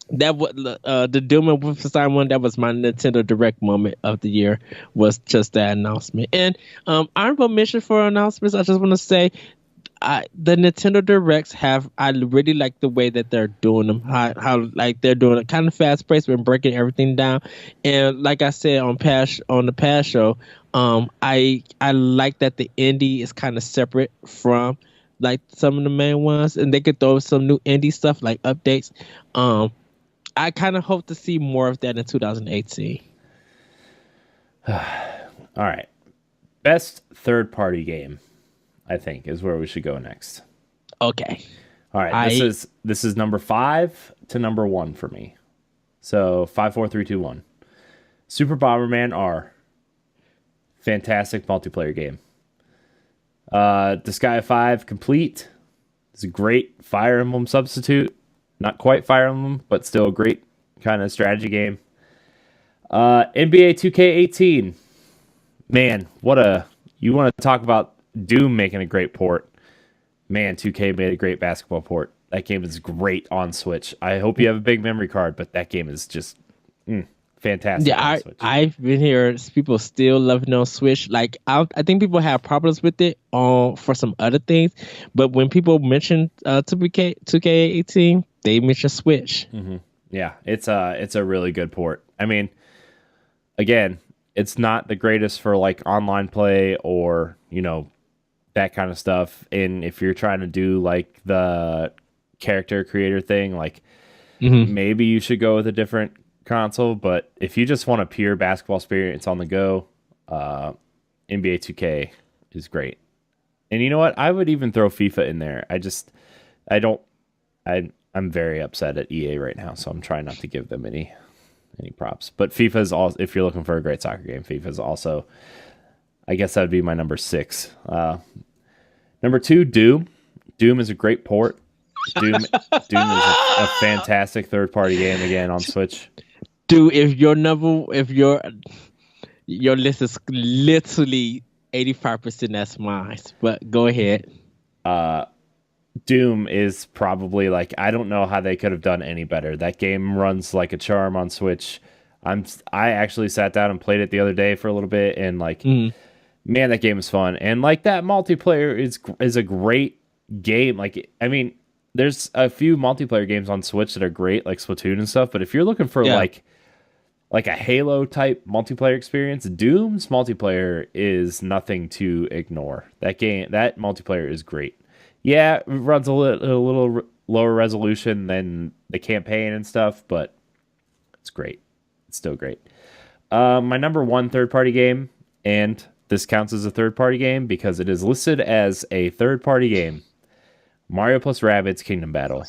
That was the Doom and Wolfenstein one. That was my Nintendo Direct moment of the year. Was just that announcement. And honorable mention for announcements. I just want to say, the Nintendo Directs I really like the way that they're doing them. How like they're doing it kind of fast paced and breaking everything down. And like I said on the past show, I like that the indie is kind of separate from like some of the main ones, and they could throw some new indie stuff like updates. I kind of hope to see more of that in 2018. All right, best third-party game, I think, is where we should go next. Okay. All right, this is number 5 to number 1 for me. So 5, 4, 3, 2, 1. Super Bomberman R. Fantastic multiplayer game. Disgaea 5 Complete. It's a great Fire Emblem substitute. Not quite Fire Emblem, but still a great kind of strategy game. NBA 2K18. Man, you want to talk about Doom making a great port. Man, 2K made a great basketball port. That game is great on Switch. I hope you have a big memory card, but that game is just fantastic. Yeah, I've been here. People still love it on Switch. Like I think people have problems with it for some other things, but when people mention 2K18, they mention Switch. Mm-hmm. Yeah, it's a really good port. I mean, again, it's not the greatest for like online play or that kind of stuff. And if you're trying to do like the character creator thing, like maybe you should go with a different console. But if you just want a pure basketball experience on the go, NBA 2K is great. And you know what? I would even throw FIFA in there. I'm very upset at EA right now, so I'm trying not to give them any props. But FIFA is also, if you're looking for a great soccer game, FIFA is also, I guess that would be my number 6. Number 2, Doom. Doom is a great port. Doom is a fantastic third-party game again on Switch. Dude, if your list is literally 85%, that's mine. But go ahead. Doom is probably like, I don't know how they could have done any better. That game runs like a charm on Switch. I actually sat down and played it the other day for a little bit, and like, man, that game is fun. And like that multiplayer is a great game. Like, I mean, there's a few multiplayer games on Switch that are great, like Splatoon and stuff. But if you're looking for like a Halo type multiplayer experience, Doom's multiplayer is nothing to ignore. That multiplayer is great. Yeah, it runs a little lower resolution than the campaign and stuff, but it's great. It's still great. My number 1 third-party game, and this counts as a third-party game because it is listed as a third-party game, Mario plus Rabbids Kingdom Battle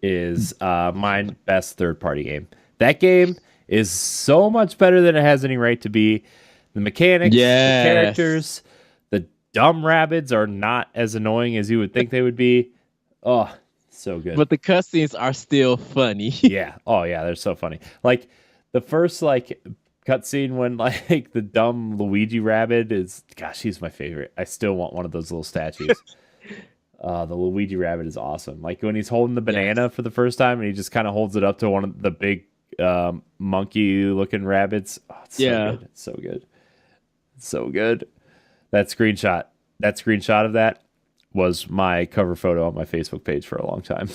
is my best third-party game. That game is so much better than it has any right to be. The mechanics, the characters, the dumb Rabbids are not as annoying as you would think they would be. Oh, so good. But the cutscenes are still funny. Yeah. Oh, yeah. They're so funny. Like the first cutscene when like the dumb Luigi Rabbid is, gosh, he's my favorite. I still want one of those little statues. The Luigi Rabbit is awesome. Like when he's holding the banana Yes. for the first time and he just kind of holds it up to one of the big monkey looking rabbits. Oh, it's so Yeah. good. It's so good. It's so good. That screenshot. That screenshot of that was my cover photo on my Facebook page for a long time.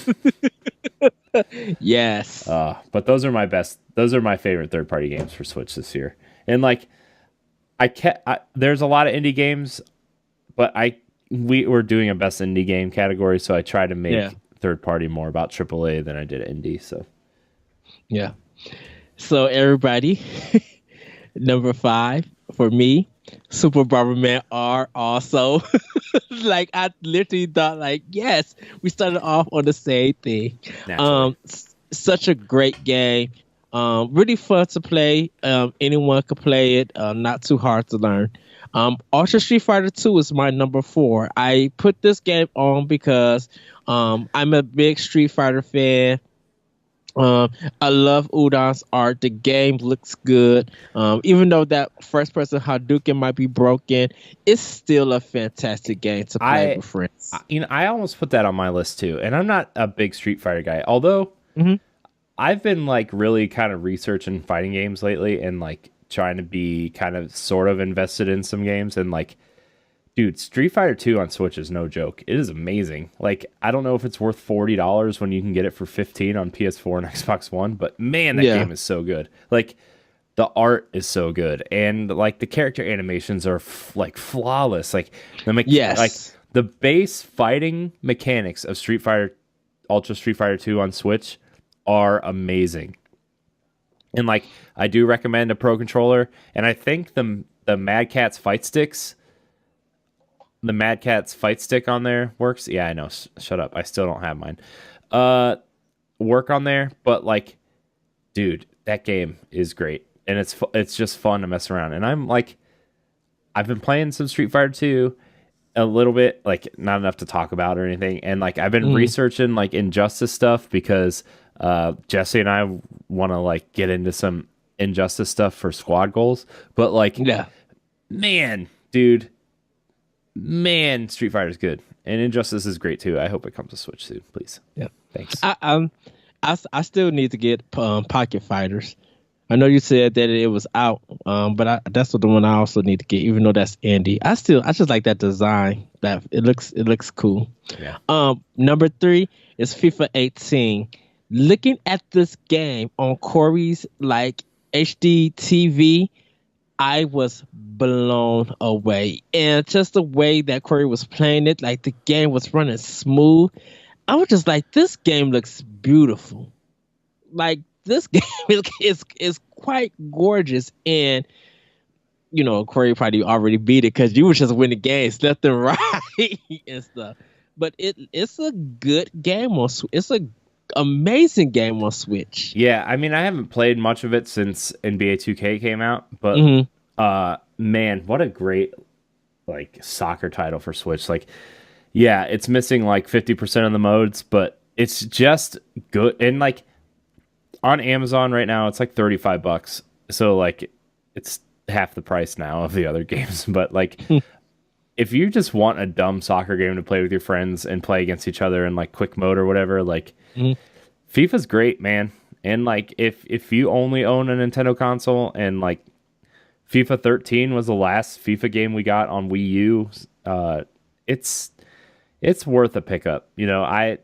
Yes. But those are my best. Those are my favorite third party games for Switch this year. And like there's a lot of indie games, but we were doing a best indie game category, so I tried to make Yeah. third party more about AAA than I did indie. So Yeah. So everybody, number 5 for me, Super Bomberman R also. Like I literally thought like, yes, we started off on the same thing. naturally, Such a great game. Really fun to play. Anyone could play it. Not too hard to learn. Ultra Street Fighter 2 is my number 4. I put this game on because I'm a big Street Fighter fan. I love Udon's art. The game looks good. Even though that first person Hadouken might be broken, it's still a fantastic game to play with friends. I almost put that on my list too. And I'm not a big Street Fighter guy, although Mhm. I've been like really kind of researching fighting games lately and like trying to be kind of sort of invested in some games. And like, dude, Street Fighter 2 on Switch is no joke. It is amazing. Like, I don't know if it's worth $40 when you can get it for 15 on PS4 and Xbox One, but man, that Yeah. game is so good. Like, the art is so good, and like the character animations are like flawless. Like Yes. like the base fighting mechanics of Street Fighter, Ultra Street Fighter 2 on Switch are amazing. And like, I do recommend a pro controller, and I think the Mad Catz fight sticks. The Mad Catz fight stick on there works. Yeah, I know. Shut up. I still don't have mine. Work on there, but like, dude, that game is great, and it's just fun to mess around. And I'm like, I've been playing some Street Fighter 2 a little bit, like not enough to talk about or anything. And like, I've been researching like Injustice stuff because Jesse and I want to like get into some Injustice stuff for squad goals. But like, Yeah. man, dude. Man, Street Fighter is good, and Injustice is great too. I hope it comes to Switch soon, please. Yeah. Thanks. I still need to get Pocket Fighters. I know you said that it was out, but that's the one I also need to get, even though that's indie. I just like that design. That it looks cool. Yeah. Number 3 is FIFA 18. Looking at this game on Corey's like HD TV, I was blown away. And just the way that Corey was playing it, like the game was running smooth. I was just like, this game looks beautiful. Like this game is quite gorgeous. And you know, Corey probably already beat it because you were just winning games left and right and stuff. But it's a good game on Switch. It's a amazing game on Switch. Yeah, I mean, I haven't played much of it since NBA 2K came out, but man, what a great like soccer title for Switch. Like, yeah, it's missing like 50% of the modes, but it's just good. And like on Amazon right now, it's like $35. So like it's half the price now of the other games. But like if you just want a dumb soccer game to play with your friends and play against each other in like quick mode or whatever, like FIFA's great, man. And like if you only own a Nintendo console, and like FIFA 13 was the last FIFA game we got on Wii U, it's worth a pickup. You know, I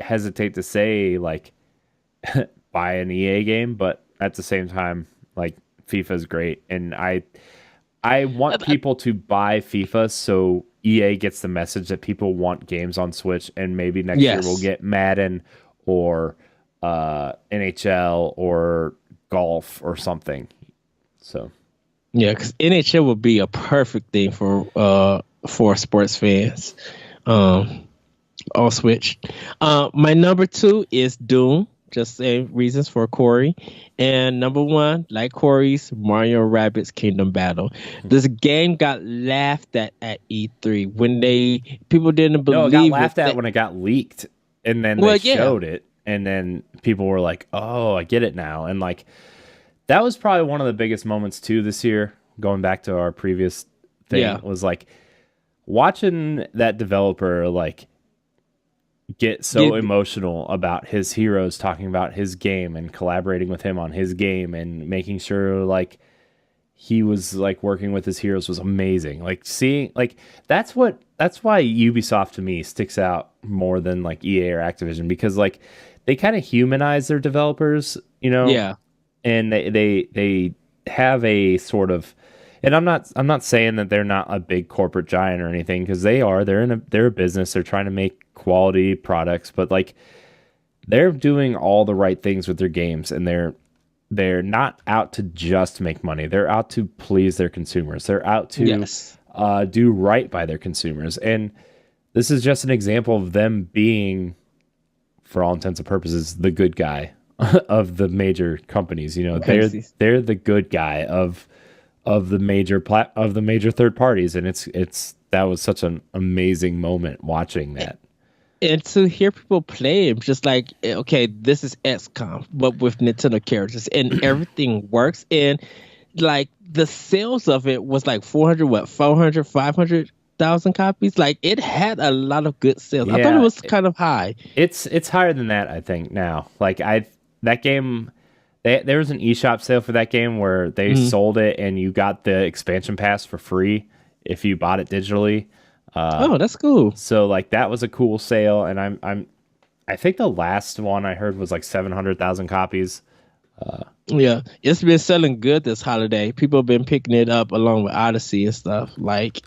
hesitate to say like buy an EA game, but at the same time, like FIFA's great, and I want people to buy FIFA so EA gets the message that people want games on Switch, and maybe next year we'll get Madden or NHL or golf or something. So yeah, because NHL would be a perfect thing for sports fans on Switch. My number 2 is Doom. Just same reasons for Corey. And number 1, like Corey's, Mario Rabbids Kingdom Battle. This game got laughed at E3 when people didn't believe it. No, it got laughed at when it got leaked, and then they showed it, and then people were like, "Oh, I get it now." And like that was probably one of the biggest moments too this year. Going back to our previous thing, was like watching that developer like get so Get emotional about his heroes talking about his game and collaborating with him on his game and making sure like he was like working with his heroes was amazing. Like seeing like that's why Ubisoft to me sticks out more than like EA or Activision because like they kind of humanize their developers, you know, yeah, and they have a sort of and I'm not saying that they're not a big corporate giant or anything because they're a business, they're trying to make quality products, but like they're doing all the right things with their games and they're not out to just make money. They're out to please their consumers. They're out to yes, do right by their consumers. And this is just an example of them being, for all intents and purposes, the good guy of the major companies. You know, Pisces. they're the good guy of the major third parties, and it's that was such an amazing moment watching that. And to hear people play him, just like, okay, this is XCOM, but with Nintendo characters, and everything works. And like the sales of it was like 400, what, 400, 500,000 copies. Like it had a lot of good sales. I thought it Yeah, was kind of high. it's higher than that, I think now. Like I that game there was an eShop sale for that game where they Mhm. sold it and you got the expansion pass for free if you bought it digitally. Oh, that's cool. So like that was a cool sale and I think the last one I heard was like 700,000 copies. Yeah, it's been selling good this holiday. People have been picking it up along with Odyssey and stuff. Like,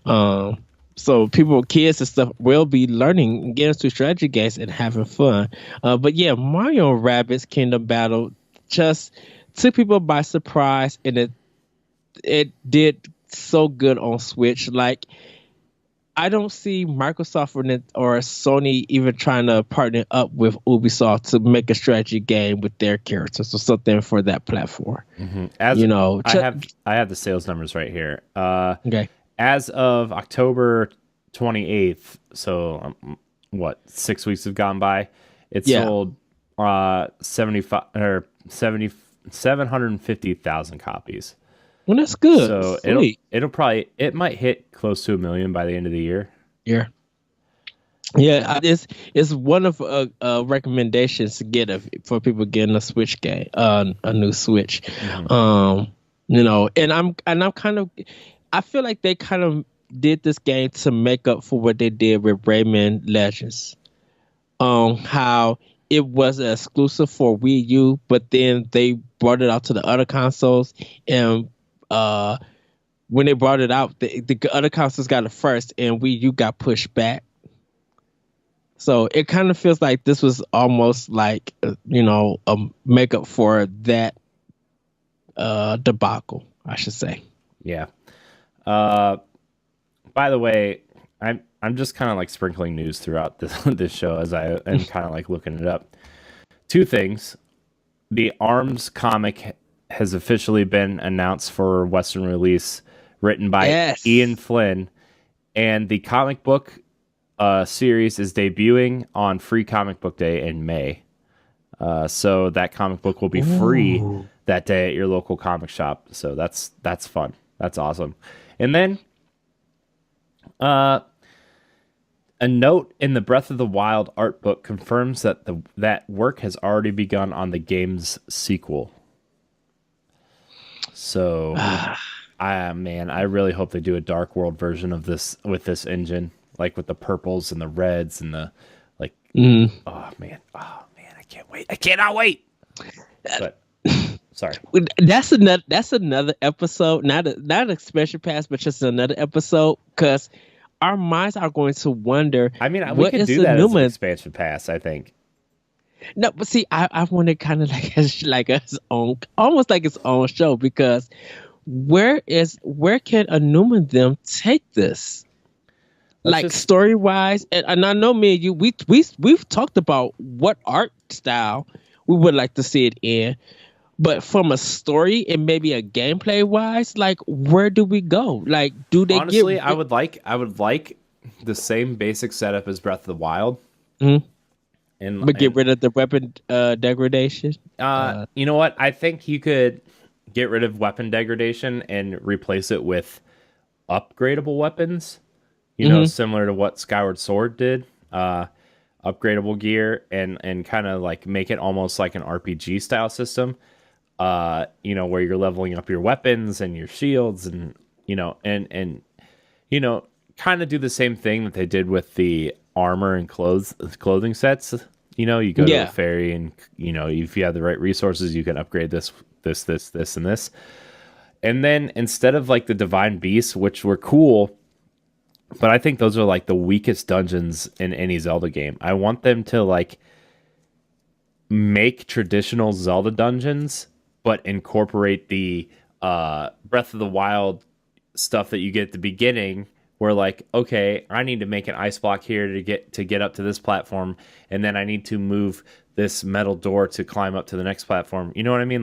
um, so people, kids and stuff, will be learning, getting into strategy games and having fun. But yeah, Mario Rabbids Kingdom Battle just took people by surprise, and it did so good on Switch. Like, I don't see Microsoft or Sony even trying to partner up with Ubisoft to make a strategy game with their characters or something for that platform. As You know, I have the sales numbers right here. okay, As of October 28th, so what, 6 weeks have gone by. It yeah, sold 75 or 70 750,000 copies. well that's good, So sweet, it might hit close to 1 million by the end of the year. yeah, yeah. It's one of recommendations to get for people getting a Switch game, a new Switch. Um, you know, and I'm kind of, I feel like they kind of did this game to make up for what they did with Rayman Legends. How it was an exclusive for Wii U, but then they brought it out to the other consoles, and when they brought it out, the other consoles got it first, and Wii U got pushed back. So it kind of feels like this was almost like a makeup for that debacle, I should say. Yeah. Uh, by the way, I'm just kind of like sprinkling news throughout this this show as I am kind of like looking it up. Two things: the Arms comic has officially been announced for Western release, written by Ian Yes. Flynn, and the comic book series is debuting on Free Comic Book Day in May. So that comic book will be free Ooh. that day at your local comic shop. So that's fun. That's awesome. And then uh, a note in the Breath of the Wild art book confirms that that work has already begun on the game's sequel. So, I really hope they do a Dark World version of this with this engine, like with the purples and the reds and the like. Mhm. Oh man, I can't wait. I cannot wait. But sorry. That's another episode, not a special pass, but just another episode, because our minds are going to wonder I mean, we what could is do the that as an Newman. expansion pass. I think. No, but see, I want it kind of like as like its own, almost like its own show, because where can a Newman them take this? Let's Like just story wise, and I know me and you, we've talked about what art style we would like to see it in. But from a story and maybe a gameplay wise, like where do we go? Like, do they get honestly, I would like the same basic setup as Breath of the Wild, Mhm. and but get rid of the weapon degradation? you know what? I think you could get rid of weapon degradation and replace it with upgradable weapons. similar to what Skyward Sword did. Upgradable gear and kind of like make it almost like an RPG style system. Where you're leveling up your weapons and your shields and kind of do the same thing that they did with the armor and clothing sets. You go to a ferry and if you have the right resources, you can upgrade this, and this. And then instead of like the divine beasts, which were cool, but I think those are like the weakest dungeons in any Zelda game. I want them to like make traditional Zelda dungeons, but incorporate the Breath of the Wild stuff that you get at the beginning, where like, okay, I need to make an ice block here to get up to this platform, and then I need to move this metal door to climb up to the next platform. You know what I mean?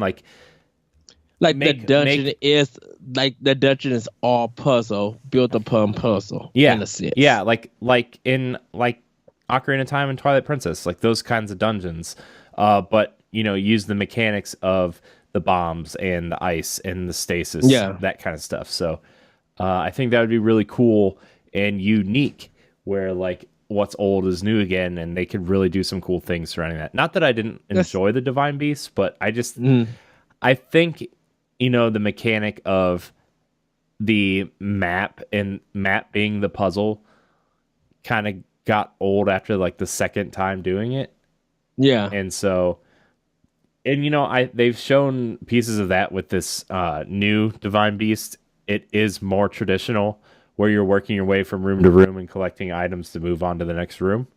The dungeon is all puzzle built upon puzzle. Yeah, in a sense. Yeah, like in Ocarina of Time and Twilight Princess, like those kinds of dungeons. But use the mechanics of the bombs and the ice and the stasis, that kind of stuff. So I think that would be really cool and unique, where like what's old is new again, and they could really do some cool things surrounding that. Not that I didn't enjoy the Divine Beasts, but I just I think the mechanic of the map being the puzzle kind of got old after like the second time doing it. Yeah. And so, they've shown pieces of that with this new Divine Beast. It is more traditional, where you're working your way from room to room and collecting items to move on to the next room.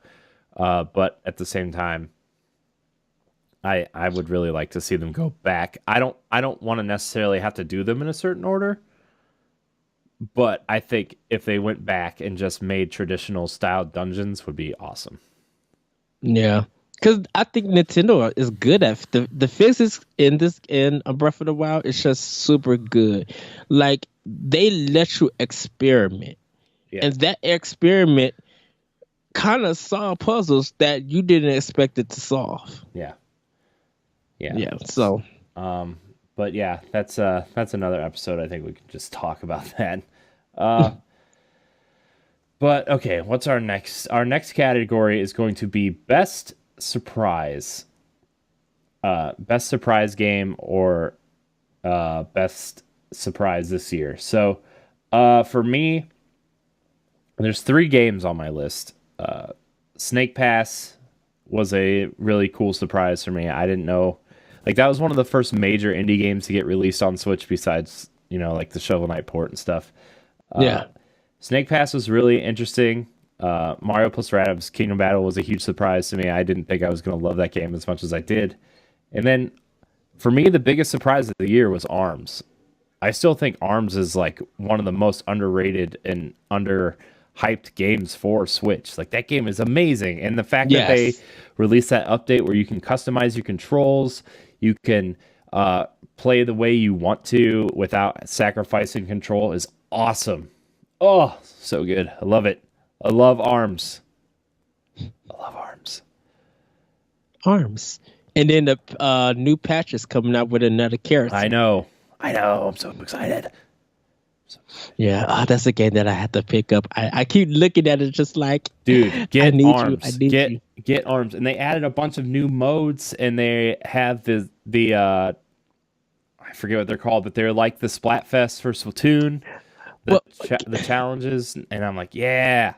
But at the same time, I would really like to see them go back. I don't want to necessarily have to do them in a certain order, but I think if they went back and just made traditional style dungeons would be awesome. Yeah. Because I think Nintendo is good at the physics in Breath of the Wild. It's just super good. Like they let you experiment, and that experiment kind of solve puzzles that you didn't expect it to solve. Yeah. So, but yeah, that's another episode. I think we could just talk about that. But okay, what's our next? Our next category is going to be best surprise game or best surprise this year. So for me, there's 3 games on my list. Snake Pass was a really cool surprise for me. I didn't know, like, that was one of the first major indie games to get released on Switch besides like the Shovel Knight port and stuff. Snake Pass was really interesting. Mario plus Rabbids Kingdom Battle was a huge surprise to me. I didn't think I was going to love that game as much as I did. And then for me, the biggest surprise of the year was ARMS. I still think ARMS is like one of the most underrated and underhyped games for Switch. Like, that game is amazing. And the fact that they released that update where you can customize your controls, you can play the way you want to without sacrificing control is awesome. Oh, so good. I love it. I love ARMS. ARMS. And then the new patch is coming out with another character. I know. I'm so excited. Yeah, that's a game that I have to pick up. I keep looking at it just like, dude, get ARMS. Get ARMS. And they added a bunch of new modes, and they have the I forget what they're called, but they're like the Splatfest for Splatoon. The challenges, and I'm like, yeah.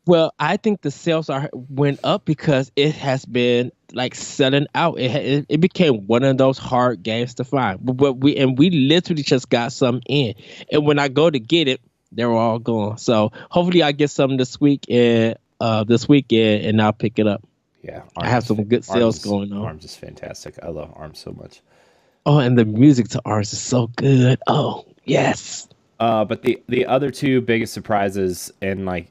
Well, I think the sales went up because it has been like selling out. It became one of those hard games to find. But we literally just got some in, and when I go to get it, they're all gone. So hopefully I get some this weekend, and I'll pick it up. Yeah, I have some good sales going on. ARMS is fantastic. I love ARMS so much. Oh, and the music to ARMS is so good. Oh, yes. But the other 2 biggest surprises, and like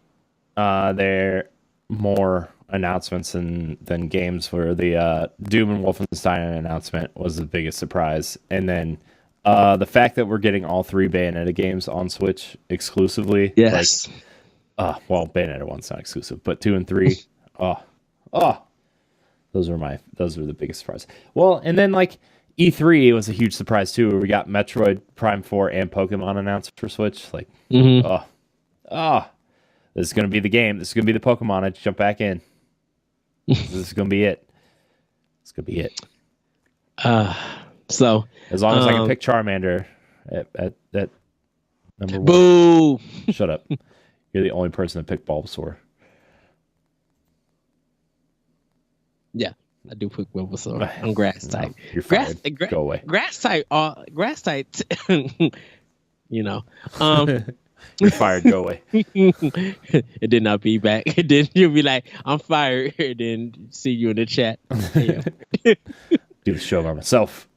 they're more announcements than games, were the Doom and Wolfenstein announcement was the biggest surprise, and then the fact that we're getting all 3 Bayonetta games on Switch exclusively. Yes. Like, well, Bayonetta 1's not exclusive, but 2 and 3, those were the biggest surprise. Well, and then like E3 was a huge surprise too, where we got Metroid Prime 4 and Pokemon announced for Switch. Like, This is going to be the game. This is going to be the Pokemon. I jump back in. This is going to be it. It's going to be it. So as long as I can pick Charmander at number 1. Boo! Shut up. You're the only person that picked Bulbasaur. Yeah, I do pick Bulbasaur. I'm grass type. No, you're fired. Go away. Grass type. Grass type. You know. You're fired. Go away. It did not be back. Then you'll be like, I'm fired. Then see you in the chat. Do the show by myself.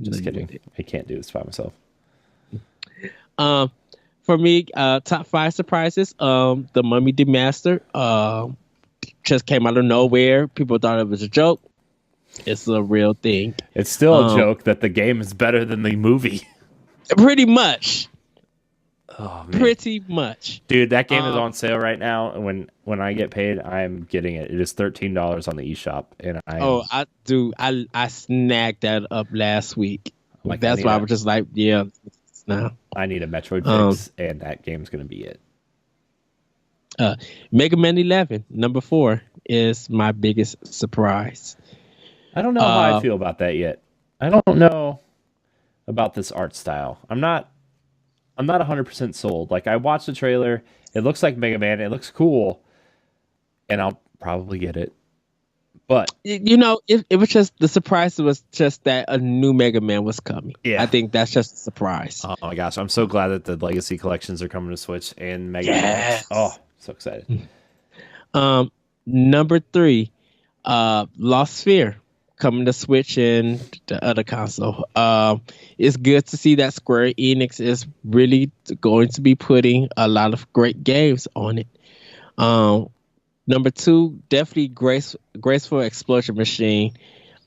Just kidding. I can't do this by myself. For me, top 5 surprises. The Mummy Demaster. Just came out of nowhere. People thought it was a joke. It's a real thing. It's still a joke that the game is better than the movie. Pretty much. Oh, man. Pretty much. Dude, that game is on sale right now. And when I get paid, I'm getting it. It is $13 on the eShop. And I snagged that up last week. Like, that's why I was just like, yeah, now. I need a Metroid fix, and that game's going to be it. Mega Man 11, number 4, is my biggest surprise. I don't know how I feel about that yet. I don't know about this art style. I'm not 100% sold. Like, I watched the trailer. It looks like Mega Man. It looks cool, and I'll probably get it. But it was just the surprise was just that a new Mega Man was coming. Yeah, I think that's just a surprise. Oh my gosh, I'm so glad that the Legacy collections are coming to Switch and Mega Man. Oh, so excited. Number 3, Lost Sphere coming to Switch and the other console. It's good to see that Square Enix is really going to be putting a lot of great games on it. Number 2, definitely Graceful Explosion Machine.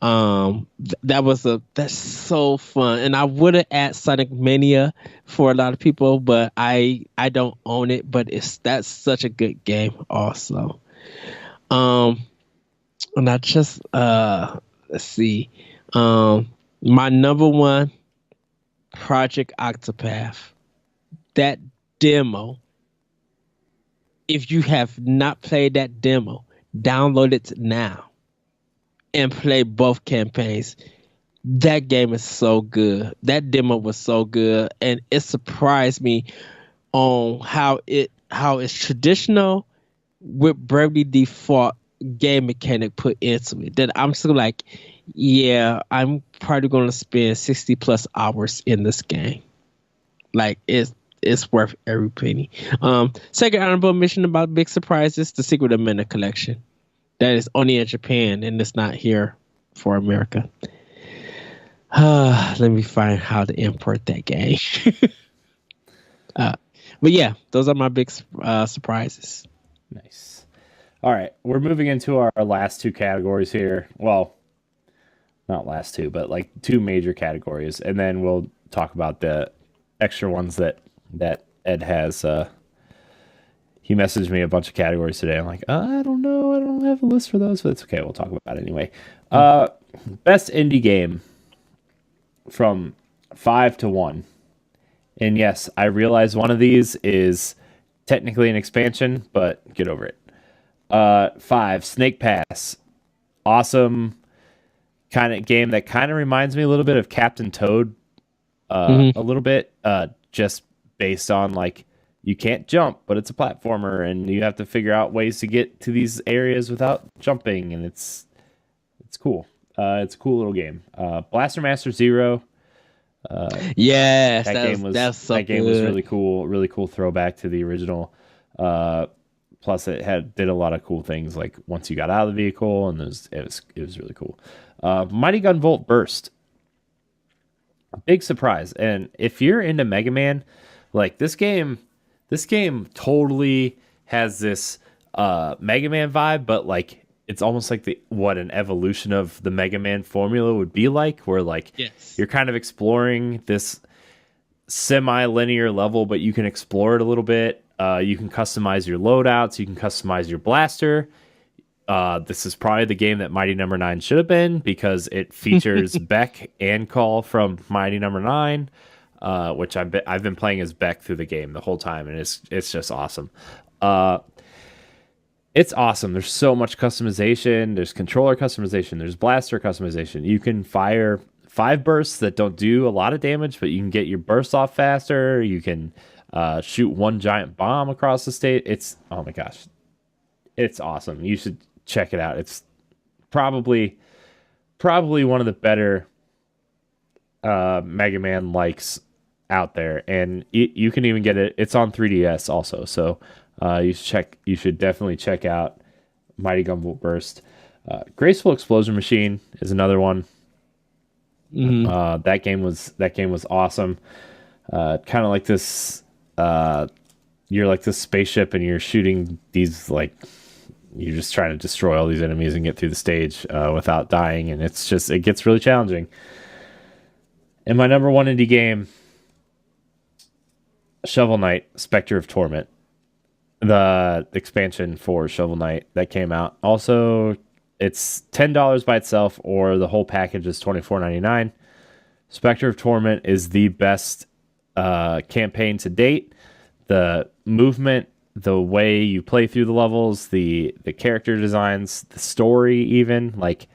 That's so fun, and I would have added Sonic Mania for a lot of people, but I don't own it. But that's such a good game, also. And I just let's see, my number 1, Project Octopath. That demo. If you have not played that demo, download it now and play both campaigns. That game is so good. That demo was so good, and it surprised me on how it's traditional with Bravely Default game mechanic put into it. That I'm still like, yeah, I'm probably going to spend 60 plus hours in this game. Like, it's worth every penny. Second honorable mention about big surprises: the Secret of Mana collection. That is only in Japan and it's not here for America. Let me find how to import that game. But yeah, those are my big surprises. Nice. All right, we're moving into our last 2 categories here. Well, not last 2, but like 2 major categories, and then we'll talk about the extra ones that Ed has. He messaged me a bunch of categories today. I'm like, I don't know. I don't have a list for those, but it's okay. We'll talk about it anyway. Best indie game from 5 to 1. And yes, I realize one of these is technically an expansion, but get over it. 5, Snake Pass. Awesome kind of game that kind of reminds me a little bit of Captain Toad. A little bit. Just based on, like, you can't jump, but it's a platformer, and you have to figure out ways to get to these areas without jumping, and it's cool. It's a cool little game. Blaster Master Zero. Yes, that game was really cool. Really cool throwback to the original. Plus, it did a lot of cool things, like once you got out of the vehicle, and it was really cool. Mighty Gun Volt Burst. Big surprise. And if you're into Mega Man, like, this game totally has this Mega Man vibe, but like it's almost like what an evolution of the Mega Man formula would be like, where like you're kind of exploring this semi-linear level, but you can explore it a little bit. You can customize your loadouts, you can customize your blaster. This is probably the game that Mighty Number 9 should have been, because it features Beck and Call from Mighty Number 9, which I've been playing as Beck through the game the whole time, and it's just awesome. It's awesome. There's so much customization. There's controller customization. There's blaster customization. You can fire 5 bursts that don't do a lot of damage, but you can get your bursts off faster. You can shoot one giant bomb across the state. It's, oh my gosh, it's awesome. You should check it out. It's probably one of the better Mega Man likes out there, and you can even get it. It's on 3DS also, so you should definitely check out Mighty Gumball Burst. Graceful Explosion Machine is another one. Mm-hmm. That game was awesome. Kind of like this. You're like this spaceship, and you're shooting these, like, you're just trying to destroy all these enemies and get through the stage without dying, and it gets really challenging. And my number one indie game, Shovel Knight: Spectre of Torment, the expansion for Shovel Knight that came out. Also, it's $10 by itself, or the whole package is $24.99. Spectre of Torment is the best campaign to date. The movement, the way you play through the levels, the character designs, the story, even, like,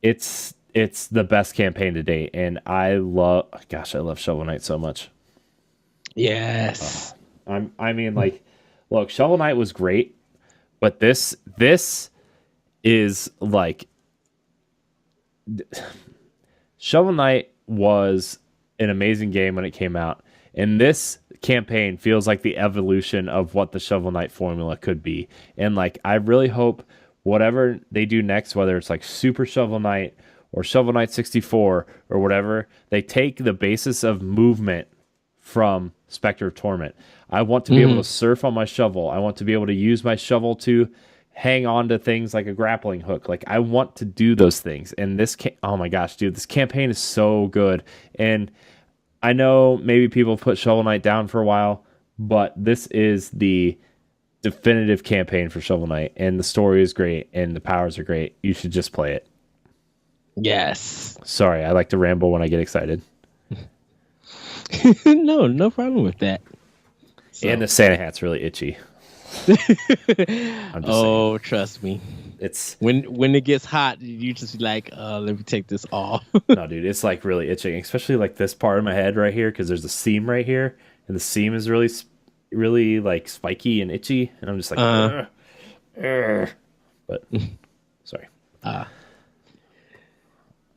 it's the best campaign to date, and I love Shovel Knight so much. Yes. I mean, like, look, Shovel Knight was great, but this is like, Shovel Knight was an amazing game when it came out, and this campaign feels like the evolution of what the Shovel Knight formula could be. And, like, I really hope whatever they do next, whether it's like Super Shovel Knight or Shovel Knight 64 or whatever, they take the basis of movement from Spectre of Torment. I want to be able to surf on my shovel. I want to be able to use my shovel to hang on to things like a grappling hook. Like, I want to do those things. And oh my gosh, dude, this campaign is so good. And I know maybe people put Shovel Knight down for a while, but this is the definitive campaign for Shovel Knight. And the story is great, and the powers are great. You should just play it. Yes. Sorry, I like to ramble when I get excited. No problem with that. So. And the Santa hat's really itchy. Oh, trust me. It's when it gets hot, you just be like, let me take this off. No, dude, it's like really itching, especially like this part of my head right here, because there's a seam right here, and the seam is really like spiky and itchy, and I'm just like, but sorry.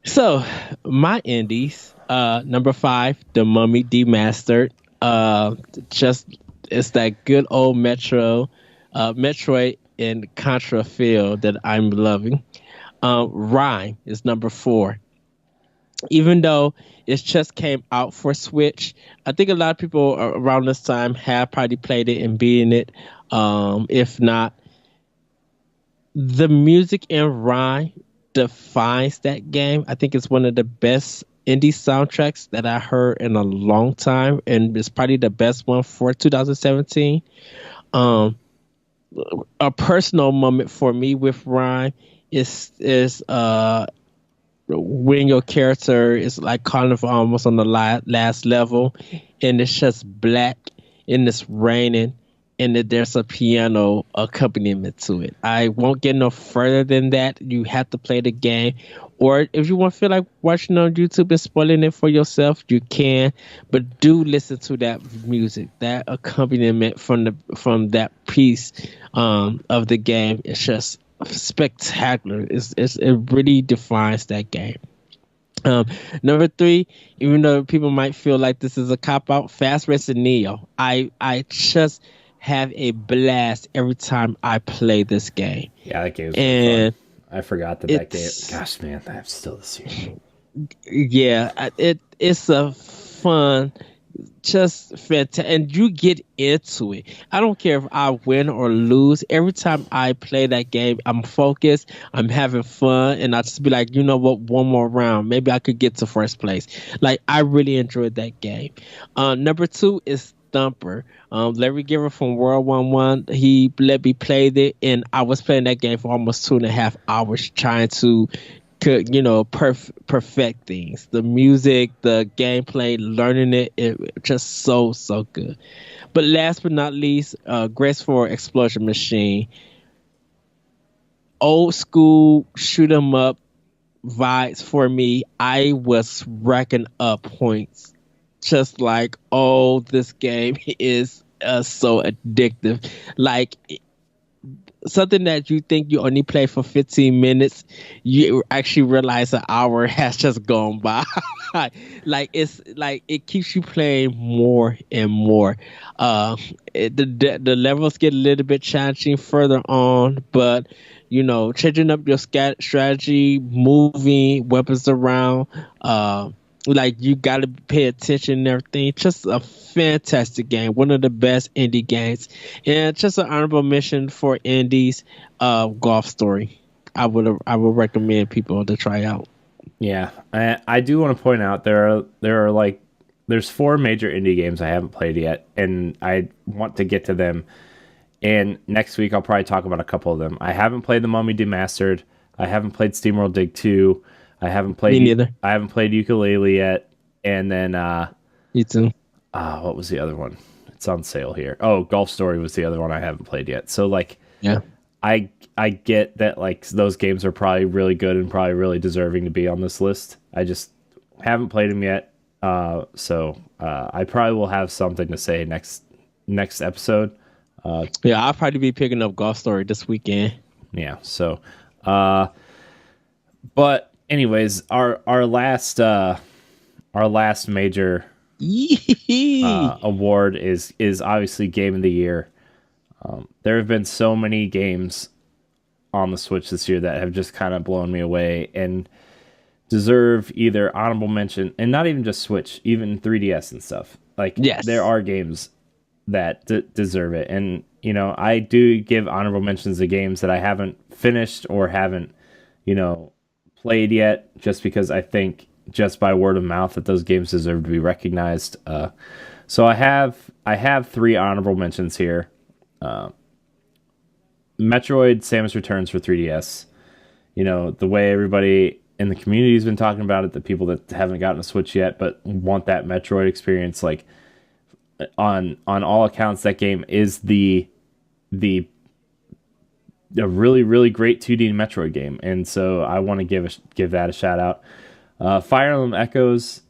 So my indies, number 5, The Mummy Demastered. It's that good old Metroid and Contra feel that I'm loving. Rhyme is number 4. Even though it just came out for Switch, I think a lot of people around this time have probably played it and beaten it. If not, the music in Rhyme defines that game. I think it's one of the best indie soundtracks that I heard in a long time, and it's probably the best one for 2017. A personal moment for me with Rhyme is when your character is like kind of almost on the last level, and it's just black and it's raining, and there's a piano accompaniment to it. I won't get no further than that. You have to play the game. Or if you want to feel like watching on YouTube and spoiling it for yourself, you can. But do listen to that music, that accompaniment from that piece of the game. It's just spectacular. It really defines that game. Number 3, even though people might feel like this is a cop-out, Fast Racing Neo. I just have a blast every time I play this game. Yeah, that game is fun. I forgot that game. Gosh, man, I'm still this year. Yeah, it's a fun, just fantastic, and you get into it. I don't care if I win or lose. Every time I play that game, I'm focused, I'm having fun, and I just be like, you know what, one more round, maybe I could get to first place. Like, I really enjoyed that game. Number 2 is Thumper. Larry Giver from World 1-1, he let me play it, and I was playing that game for almost 2.5 hours trying to could perfect things. The music, the gameplay, learning it just so good. But last but not least, Grace for Explosion Machine, old school shoot 'em up vibes for me. I was racking up points, just like, oh, this game is so addictive. Like, something that you think you only play for 15 minutes, you actually realize an hour has just gone by. Like, it's like it keeps you playing more and more. The levels get a little bit challenging further on, but changing up your strategy, moving weapons around, like, you got to pay attention and everything. Just a fantastic game, one of the best indie games, and just an honorable mention for indies. Golf Story, I would recommend people to try out. Yeah, I do want to point out there are like there's four major indie games I haven't played yet, and I want to get to them. And next week I'll probably talk about a couple of them. I haven't played The Mummy Demastered. I haven't played SteamWorld Dig 2. Me neither. I haven't played Ukulele yet. And then You too. what was the other one? It's on sale here. Oh, Golf Story was the other one I haven't played yet. So like, Yeah. I get that like those games are probably really good and probably really deserving to be on this list. I just haven't played them yet. So I probably will have something to say next episode. Yeah, I'll probably be picking up Golf Story this weekend. Yeah. So, but anyways, our last major award is obviously Game of the Year. There have been so many games on the Switch this year that have just kind of blown me away and deserve either honorable mention, and not even just Switch, even 3DS and stuff. Like, Yes. there are games that deserve it, and I do give honorable mentions to games that I haven't finished or haven't played yet, just because I think just by word of mouth that those games deserve to be recognized. So I have three honorable mentions here. Metroid Samus Returns for 3DS. The way everybody in the community has been talking about it, the people that haven't gotten a Switch yet but want that Metroid experience, like, on all accounts, that game is a really, really great 2D Metroid game, and so I want to give that a shout out. Fire Emblem Echoes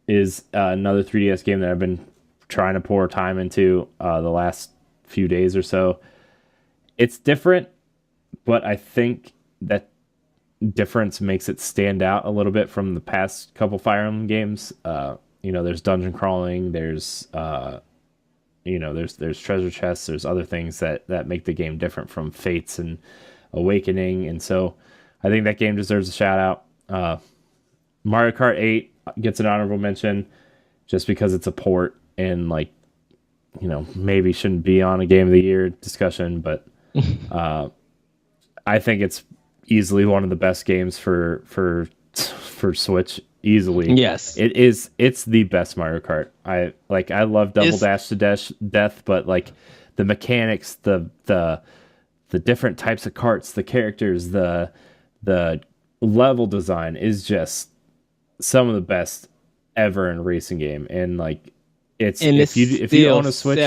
is another 3DS game that I've been trying to pour time into the last few days or so. It's different, but I think that difference makes it stand out a little bit from the past couple Fire Emblem games. There's dungeon crawling, there's there's treasure chests, there's other things that make the game different from Fates and Awakening, and so I think that game deserves a shout out. Mario Kart 8 gets an honorable mention just because it's a port and, like, maybe shouldn't be on a Game of the Year discussion, but I think it's easily one of the best games for Switch. Easily. Yes. It's the best Mario Kart. I love Double Dash to Death, but like the mechanics, the different types of carts, the characters, the level design is just some of the best ever in a racing game. And like if you own a Switch,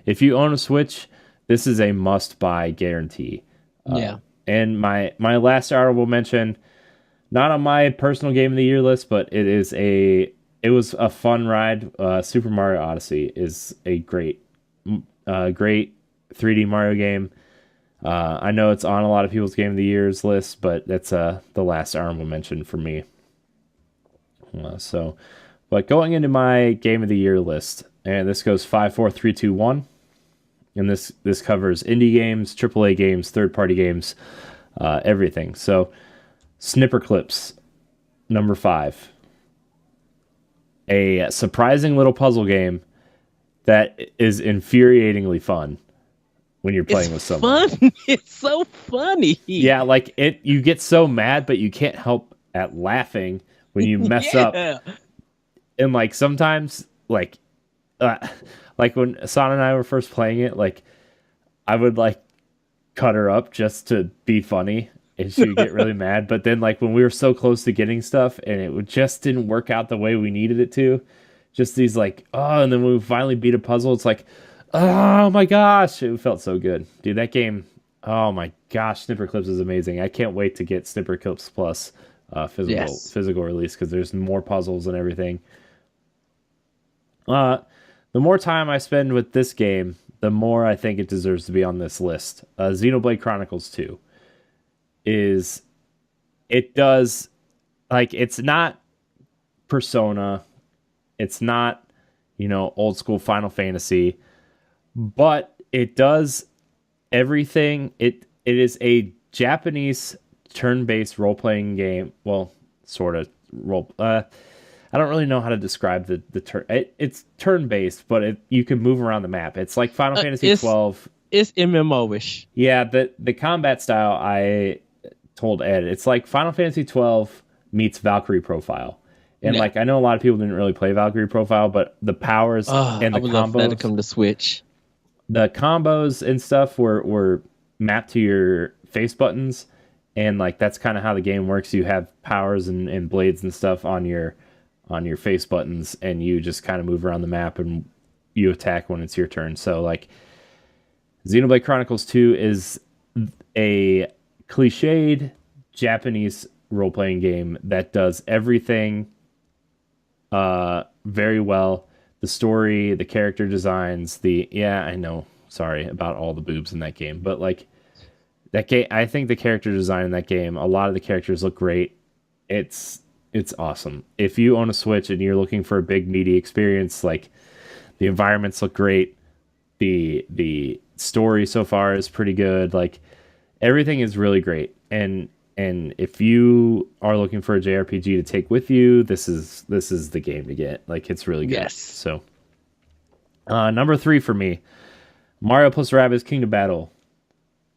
if you own a Switch, this is a must buy guarantee. Yeah. And my last honorable mention, not on my personal Game of the Year list, but it was a fun ride. Super Mario Odyssey is a great 3D Mario game. I know it's on a lot of people's Game of the Year's list, but that's the last honorable mention for me. But going into my Game of the Year list, and this goes 5, 4, 3, 2, 1, and this covers indie games, AAA games, third-party games, everything. So, Snipper Clips, number 5. A surprising little puzzle game that is infuriatingly fun when you're playing with someone. Fun. It's so funny. Yeah, like you get so mad, but you can't help at laughing when you mess up. And like sometimes, like when Sana and I were first playing it, like I would like cut her up just to be funny. and she would get really mad. But then, like, when we were so close to getting stuff and just didn't work out the way we needed it to, just these like, oh, and then when we finally beat a puzzle, it's like, oh my gosh, it felt so good. Dude, that game, oh my gosh, Snipper Clips is amazing. I can't wait to get Snipper Clips Plus physical release, because there's more puzzles and everything. The more time I spend with this game, the more I think it deserves to be on this list. Xenoblade Chronicles 2 it's not Persona, it's not, old school Final Fantasy, but it does everything. It is a Japanese turn-based role-playing game. Well, sort of role. I don't really know how to describe the turn. It's turn-based, but you can move around the map. It's like Final Fantasy 12. It's MMO-ish. Yeah, the combat style, I told Ed, it's like Final Fantasy 12 meets Valkyrie Profile. And I know a lot of people didn't really play Valkyrie Profile, but the powers and the I would love combos that to come to Switch. The combos and stuff were mapped to your face buttons, and that's kind of how the game works. You have powers and blades and stuff on your face buttons, and you just kind of move around the map and you attack when it's your turn. So Xenoblade Chronicles 2 is a cliched Japanese role-playing game that does everything very well. The story, the character designs, I know, sorry about all the boobs in that game, but that game, I think the character design in that game, a lot of the characters look great. It's awesome. If you own a Switch and you're looking for a big meaty experience, the environments look great. The story so far is pretty good. Everything is really great. And if you are looking for a JRPG to take with you, this is the game to get. It's really good. Yes. So, number 3 for me, Mario plus Rabbids Kingdom Battle.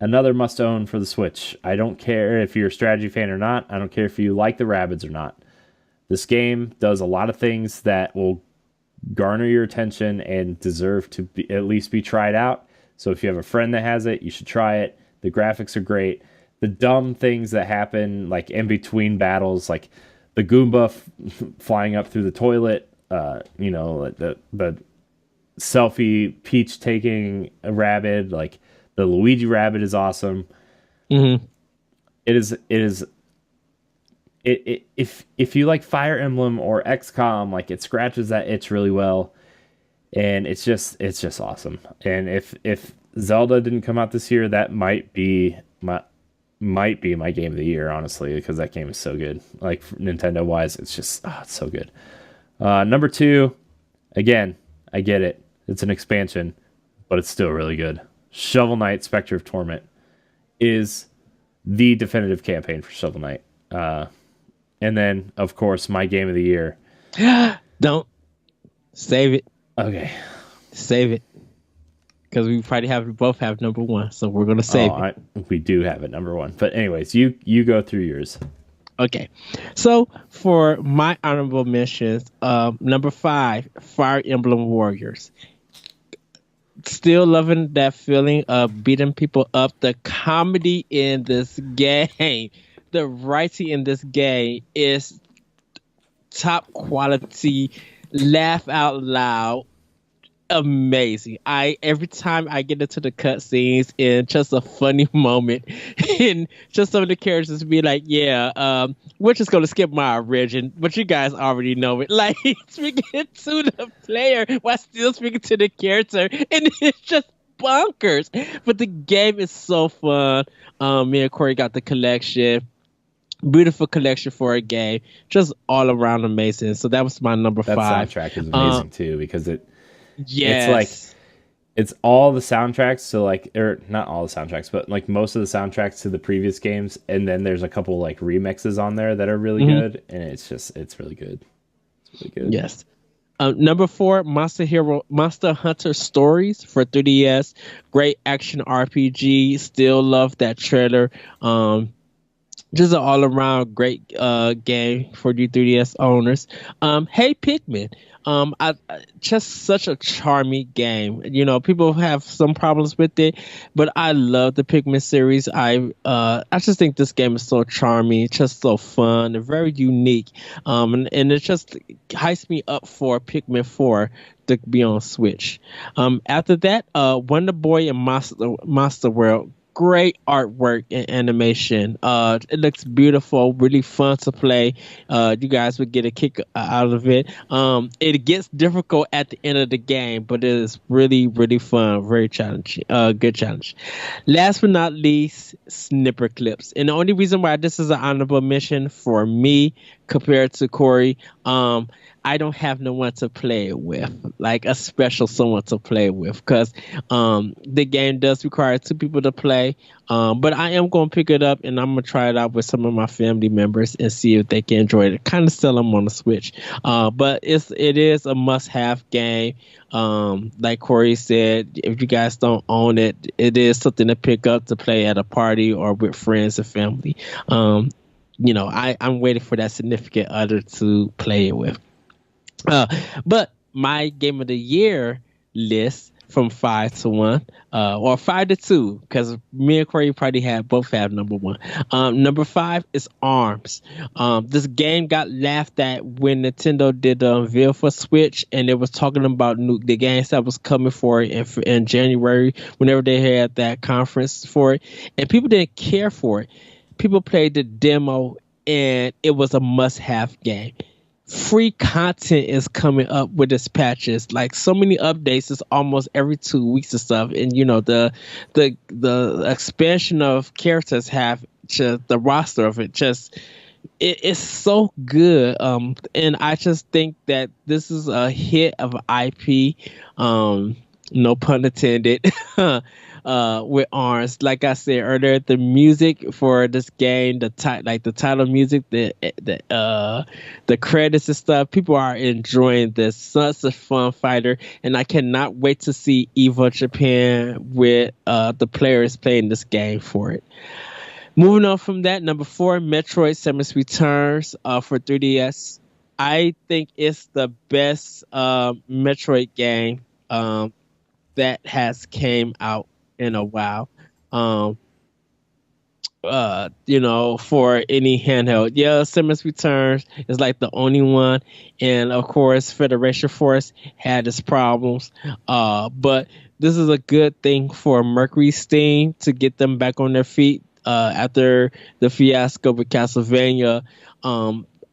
Another must own for the Switch. I don't care if you're a strategy fan or not. I don't care if you like the Rabbids or not. This game does a lot of things that will garner your attention and deserve to at least be tried out. So if you have a friend that has it, you should try it. The graphics are great. The dumb things that happen, in between battles, the Goomba flying up through the toilet, the selfie Peach taking a rabbit, the Luigi rabbit is awesome. Mm-hmm. If you like Fire Emblem or XCOM, it scratches that itch really well, and it's just awesome. And if Zelda didn't come out this year, that might be my game of the year, honestly, because that game is so good. Nintendo wise, it's just it's so good. Number 2, again, I get it. It's an expansion, but it's still really good. Shovel Knight: Spectre of Torment is the definitive campaign for Shovel Knight. And then, of course, my game of the year. Don't save it. Okay, save it. Because we probably both have number 1, so we're gonna save it. We do have it number 1, but anyways, you go through yours. Okay, so for my honorable mentions, number 5, Fire Emblem Warriors. Still loving that feeling of beating people up. The comedy in this game, the writing in this game is top quality. Laugh out loud. Amazing. Every time I get into the cutscenes in just a funny moment, and just some of the characters be like, we're just gonna skip my origin, but you guys already know it. Speaking to the player while still speaking to the character, and it's just bonkers. But the game is so fun. Me and Corey got the collection. Beautiful collection for a game. Just all around amazing. So that was my number 5. That soundtrack is amazing too, because yes. It's all the soundtracks, so or not all the soundtracks, but most of the soundtracks to the previous games, and then there's a couple remixes on there that are really good, and it's really good. It's really good. Yes. Number 4, Monster Hunter Stories for 3DS. Great action RPG. Still love that trailer. Just an all around great game for you 3DS owners. Hey Pikmin. Just such a charming game. You know, people have some problems with it, but I love the Pikmin series. I just think this game is so charming, just so fun, and very unique. And it just hypes me up for Pikmin 4 to be on Switch. After that, Wonder Boy and Monster World, great artwork and animation. It looks beautiful, really fun to play. You guys would get a kick out of it. It gets difficult at the end of the game, but it is really, really fun. Very challenging. Good challenge. Last but not least, snipper clips. And the only reason why this is an honorable mention for me compared to Corey, I don't have no one to play it with, like a special someone to play with, because the game does require two people to play. But I am going to pick it up and I'm going to try it out with some of my family members and see if they can enjoy it. Kind of sell them on the Switch. But it is a must-have game. Like Corey said, if you guys don't own it, it is something to pick up to play at a party or with friends and family. I'm waiting for that significant other to play it with. But my game of the year list from 5 to 1, or 5 to 2, because me and Corey probably both have number one. Number 5 is Arms. This game got laughed at when Nintendo did the unveil for Switch, and it was talking about the games that was coming for it in January, whenever they had that conference for it, and people didn't care for it. People played the demo, and it was a must-have game. Free content is coming up with its patches, like so many updates. It's almost every 2 weeks and stuff, and the expansion of characters have just the roster of it just it's so good. And I just think that this is a hit of IP, no pun intended. With Arms, like I said earlier, the music for this game, the title music, the credits and stuff, people are enjoying this. Such a fun fighter, and I cannot wait to see Evo Japan with the players playing this game for it. Moving on from that, number 4, Metroid: Samus Returns for 3DS. I think it's the best Metroid game that has came out in a while. Um, for any handheld. Yeah, Samus Returns is like the only one, and of course, Federation Force had its problems. But this is a good thing for Mercury Steam to get them back on their feet after the fiasco with Castlevania.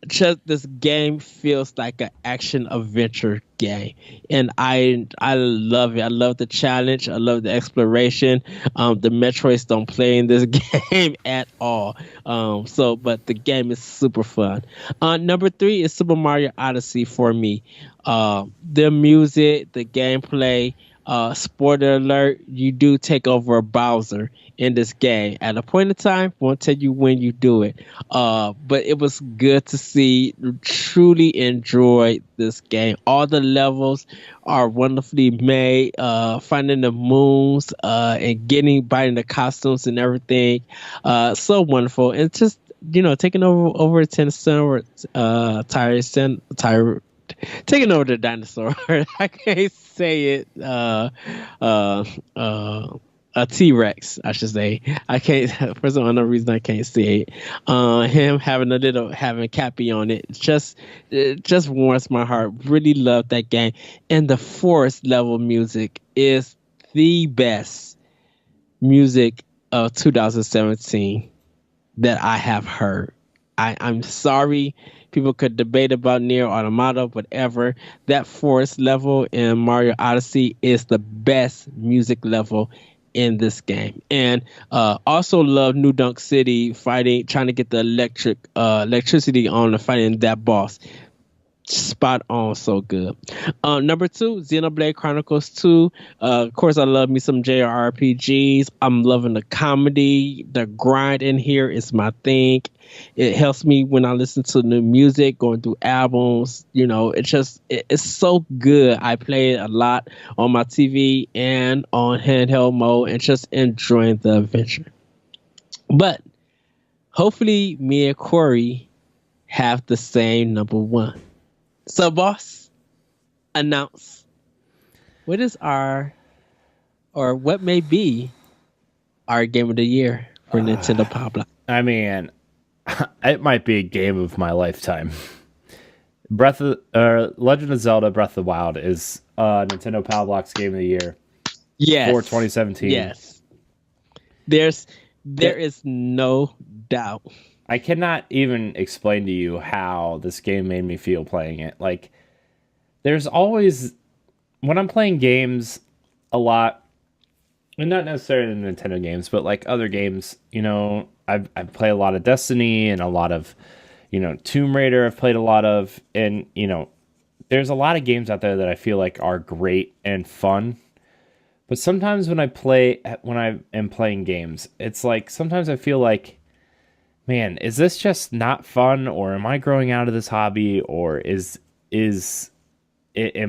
Just this game feels like an action adventure game, and I love it. I love the challenge. I love the exploration. The Metroids don't play in this game at all. But the game is super fun. Number 3 is Super Mario Odyssey for me. The music, the gameplay. Spoiler alert, you do take over Bowser in this game. At a point in time, won't tell you when you do it. But it was good to see, truly enjoy this game. All the levels are wonderfully made. Finding the moons, and buying the costumes and everything. So wonderful. And just, taking over 10 center, taking over the dinosaur. I can't say it. A T-Rex, I should say. I can't. For some unknown reason, I can't say it. Him having Cappy on it, it just warms my heart. Really love that game, and the forest level music is the best music of 2017 that I have heard. I'm sorry. People could debate about Nier Automata, whatever. That forest level in Mario Odyssey is the best music level in this game. And also love New Dunk City trying to get the electricity on and fighting that boss. Spot on, so good. Number 2, Xenoblade Chronicles 2. Of course, I love me some JRPGs. I'm loving the comedy. The grind in here is my thing. It helps me when I listen to new music, going through albums. It's so good. I play it a lot on my TV and on handheld mode, and just enjoying the adventure. But hopefully me and Corey have the same number one. So, boss, announce what is our, or what may be our game of the year for Nintendo Power Block. I mean, it might be a game of my lifetime. Legend of Zelda Breath of the Wild is Nintendo Power Block's game of the year Yes. for 2017. Yes. There is no doubt. I cannot even explain to you how this game made me feel playing it. Like, there's always, when I'm playing games a lot, and not necessarily the Nintendo games, but like other games, you know, I play a lot of Destiny and a lot of, you know, Tomb Raider I've played a lot of, and, you know, there's a lot of games out there that I feel like are great and fun. But sometimes when I am playing games, it's like, sometimes I feel like, man, is this just not fun, or am I growing out of this hobby, or am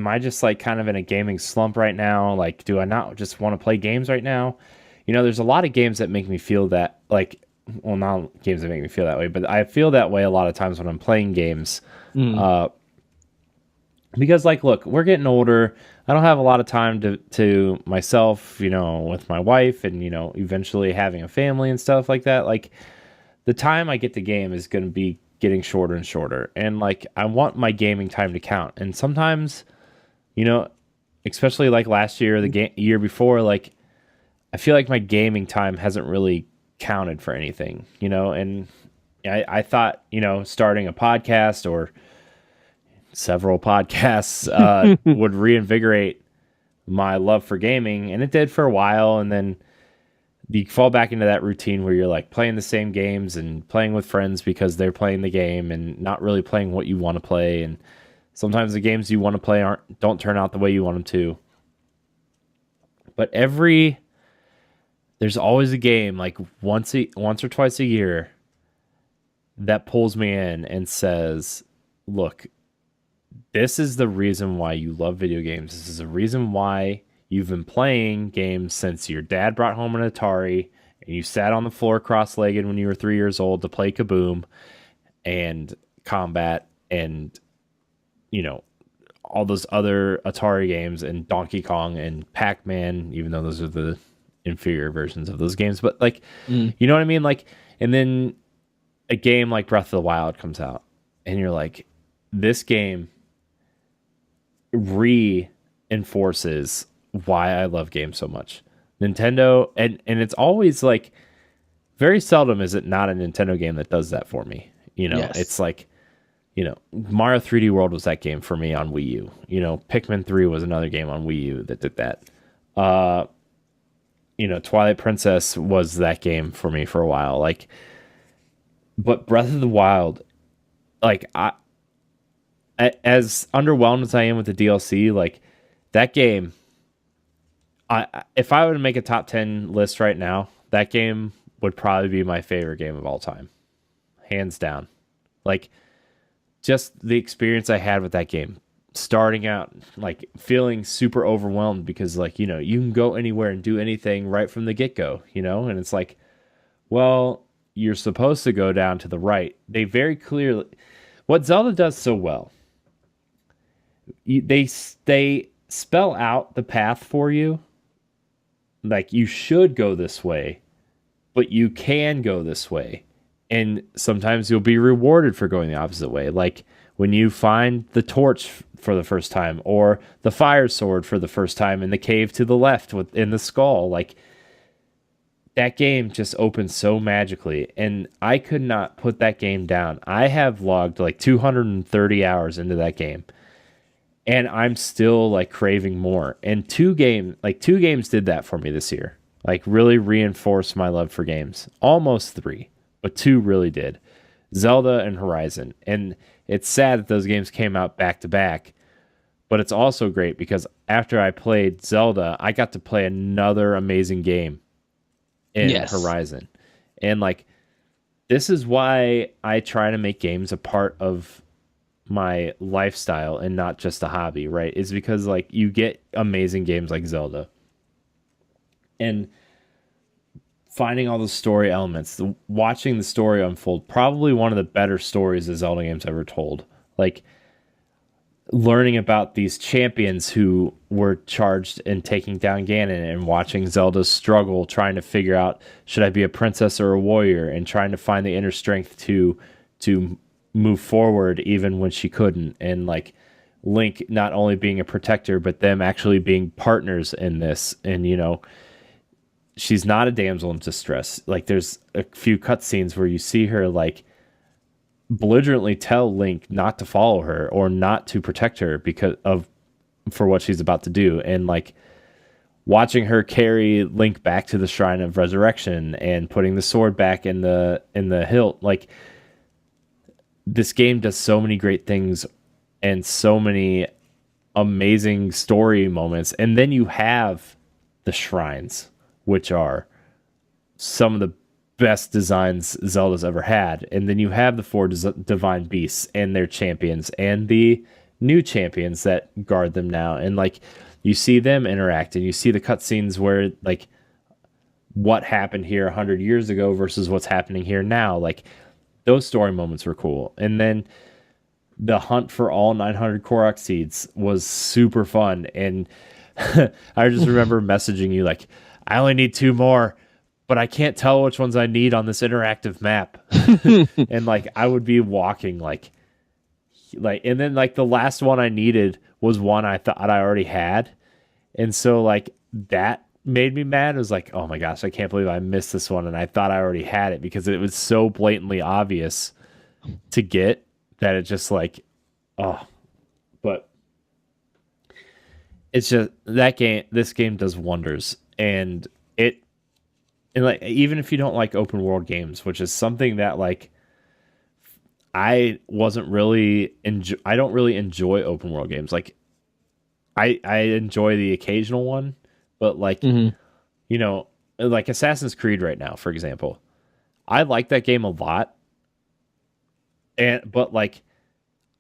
I just like kind of in a gaming slump right now? Like, do I not just want to play games right now? You know, there's a lot of games that make me feel that, like, well, not games that make me feel that way, but I feel that way a lot of times when I'm playing games. Because, like, look, we're getting older. I don't have a lot of time to myself, you know, with my wife and, you know, eventually having a family and stuff like that. Like, the time I get to game is going to be getting shorter and shorter. And, like, I want my gaming time to count. And sometimes, you know, especially like last year, or year before, like, I feel like my gaming time hasn't really counted for anything, you know? And I thought, you know, starting a podcast or several podcasts would reinvigorate my love for gaming, and it did for a while. And then you fall back into that routine where you're like playing the same games and playing with friends because they're playing the game and not really playing what you want to play. And sometimes the games you want to play don't turn out the way you want them to. But there's always a game, like once or twice a year, that pulls me in and says, look, this is the reason why you love video games. This is the reason why you've been playing games since your dad brought home an Atari and you sat on the floor cross-legged when you were 3 years old to play Kaboom and Combat and, you know, all those other Atari games and Donkey Kong and Pac-Man, even though those are the inferior versions of those games. But, like, you know what I mean? Like, and then a game like Breath of the Wild comes out and you're like, this game reinforces why I love games so much. Nintendo, and it's always like, very seldom is it not a Nintendo game that does that for me. You know, Yes. It's like, you know, Mario 3D World was that game for me on Wii U. You know, Pikmin 3 was another game on Wii U that did that. You know, Twilight Princess was that game for me for a while. Like, but Breath of the Wild, like, as underwhelmed as I am with the DLC, like, that game, if I were to make a top 10 list right now, that game would probably be my favorite game of all time. Hands down. Like, just the experience I had with that game. Starting out, like, feeling super overwhelmed because, like, you know, you can go anywhere and do anything right from the get-go, you know? And it's like, well, you're supposed to go down to the right. They very clearly... What Zelda does so well, they spell out the path for you. Like, you should go this way, but you can go this way. And sometimes you'll be rewarded for going the opposite way. Like, when you find the torch for the first time, or the fire sword for the first time in the cave to the left in the skull. Like, that game just opens so magically, and I could not put that game down. I have logged like 230 hours into that game, and I'm still like craving more. And two games did that for me this year. Like, really reinforced my love for games. Almost 3, but 2 really did. Zelda and Horizon. And it's sad that those games came out back to back, but it's also great because after I played Zelda, I got to play another amazing game in Horizon. And, like, this is why I try to make games a part of my lifestyle and not just a hobby, right? Is because, like, you get amazing games like Zelda. And finding all the story elements, watching the story unfold. Probably one of the better stories the Zelda games ever told. Like learning about these champions who were charged in taking down Ganon and watching Zelda's struggle, trying to figure out should I be a princess or a warrior, and trying to find the inner strength to move forward even when she couldn't, and like Link not only being a protector but them actually being partners in this. And she's not a damsel in distress. Like there's a few cutscenes where you see her like belligerently tell Link not to follow her or not to protect her for what she's about to do. And like watching her carry Link back to the Shrine of Resurrection and putting the sword back in the hilt. Like this game does so many great things and so many amazing story moments. And then you have the shrines, which are some of the best designs Zelda's ever had. And then you have the four divine beasts and their champions and the new champions that guard them now. And like you see them interact and you see the cutscenes where like what happened here 100 years ago versus what's happening here now. Like those story moments were cool. And then the hunt for all 900 Korok seeds was super fun. And I just remember messaging you like, I only need 2 more, but I can't tell which ones I need on this interactive map. And like I would be walking like and then like the last one I needed was one I thought I already had. And so like that made me mad. It was like, oh my gosh, I can't believe I missed this one and I thought I already had it, because it was so blatantly obvious to get that it just like, oh. But it's just this game does wonders. And like even if you don't like open world games, which is something that like I don't really enjoy open world games. Like I enjoy the occasional one, but like like Assassin's Creed right now, for example, I like that game a lot. But like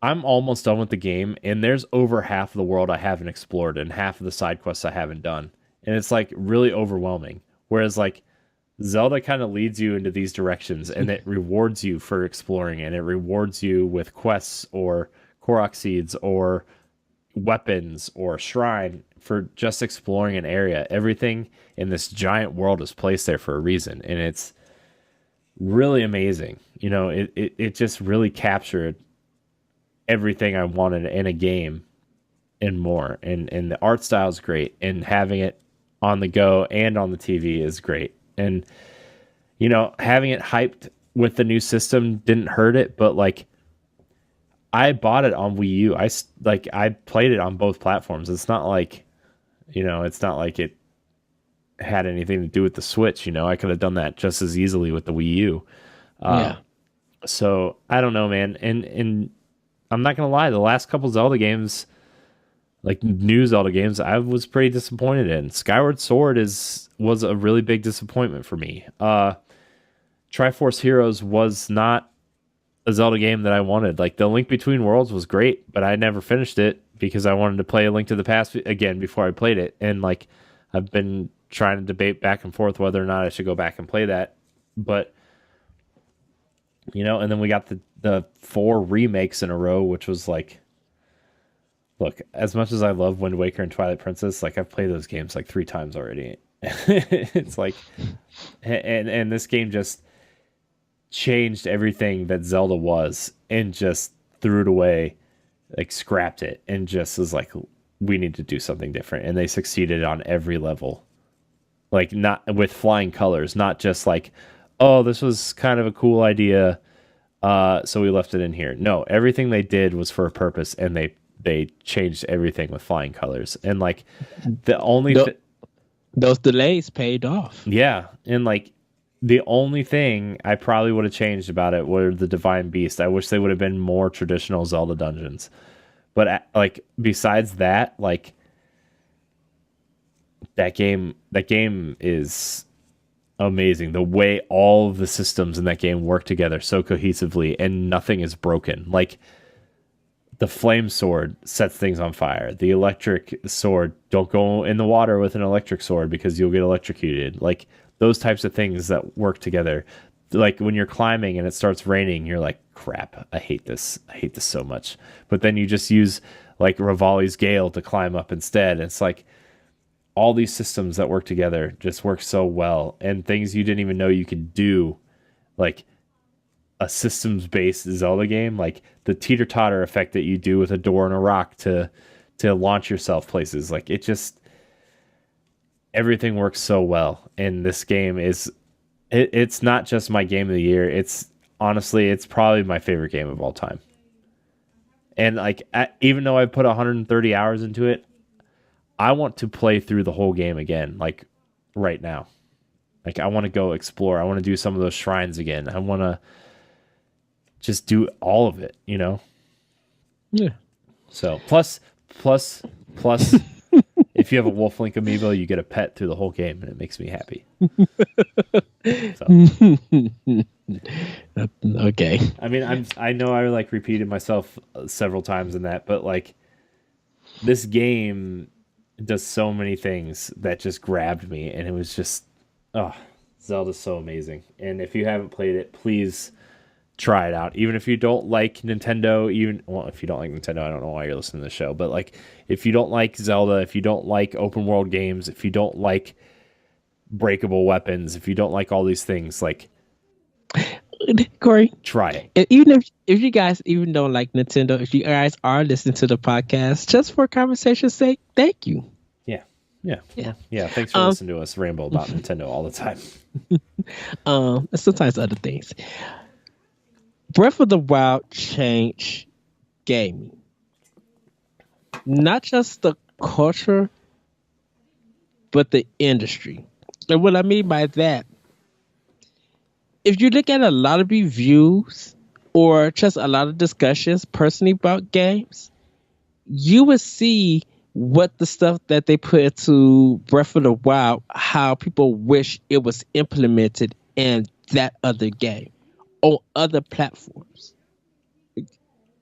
I'm almost done with the game and there's over half of the world I haven't explored and half of the side quests I haven't done. And it's like really overwhelming. Whereas like Zelda kind of leads you into these directions and it rewards you for exploring, and it rewards you with quests or Korok seeds or weapons or shrine for just exploring an area. Everything in this giant world is placed there for a reason, and it's really amazing. It just really captured everything I wanted in a game and more. And the art style is great, and having it on the go and on the TV is great. And having it hyped with the new system didn't hurt it, but like I bought it on Wii U. I played it on both platforms. It's not like it had anything to do with the Switch. I could have done that just as easily with the Wii U. Yeah. So I don't know, man. And I'm not gonna lie, the last couple Zelda games, like new Zelda games, I was pretty disappointed in. Skyward Sword was a really big disappointment for me. Triforce Heroes was not a Zelda game that I wanted. Like the Link Between Worlds was great, but I never finished it because I wanted to play A Link to the Past again before I played it. And like I've been trying to debate back and forth whether or not I should go back and play that. But and then we got the 4 remakes in a row, which was like, look, as much as I love Wind Waker and Twilight Princess, like I've played those games like 3 times already. It's like, and this game just changed everything that Zelda was and just threw it away, like scrapped it, and just was like, we need to do something different. And they succeeded on every level, like not with flying colors, not just like, oh, this was kind of a cool idea, so we left it in here. No, everything they did was for a purpose, and they changed everything with flying colors. And like those delays paid off. Yeah, and like the only thing I probably would have changed about it were the Divine Beast. I wish they would have been more traditional Zelda dungeons. But like besides that, like that game is amazing. The way all of the systems in that game work together so cohesively and nothing is broken. Like the flame sword sets things on fire. The electric sword, don't go in the water with an electric sword because you'll get electrocuted. Like those types of things that work together. Like when you're climbing and it starts raining, you're like, crap, I hate this so much. But then you just use like Rivali's Gale to climb up instead. It's like all these systems that work together just work so well, and things you didn't even know you could do, like a systems-based Zelda game, like the teeter-totter effect that you do with a door and a rock to launch yourself places. Like it just, everything works so well. And this game is, it's not just my game of the year. It's honestly, it's probably my favorite game of all time. And like, even though I put 130 hours into it, I want to play through the whole game again, like right now. Like I want to go explore. I want to do some of those shrines again. I want to just do all of it, you know? Yeah. So plus, if you have a Wolf Link amiibo, you get a pet through the whole game, and it makes me happy. Okay. I mean, I know I like repeated myself several times in that, but like this game does so many things that just grabbed me, and it was just, oh, Zelda's so amazing. And if you haven't played it, please try it out. Even if you don't like Nintendo, if you don't like Nintendo, I don't know why you're listening to the show, but like if you don't like Zelda, if you don't like open world games, if you don't like breakable weapons, if you don't like all these things, like Corey, try it. Even if you guys even don't like Nintendo, if you guys are listening to the podcast just for conversation's sake, thank you. Yeah. Thanks for listening to us ramble about Nintendo all the time. And sometimes other things. Breath of the Wild changed gaming. Not just the culture, but the industry. And what I mean by that, if you look at a lot of reviews or just a lot of discussions personally about games, you would see what the stuff that they put into Breath of the Wild, how people wish it was implemented in that other game on other platforms.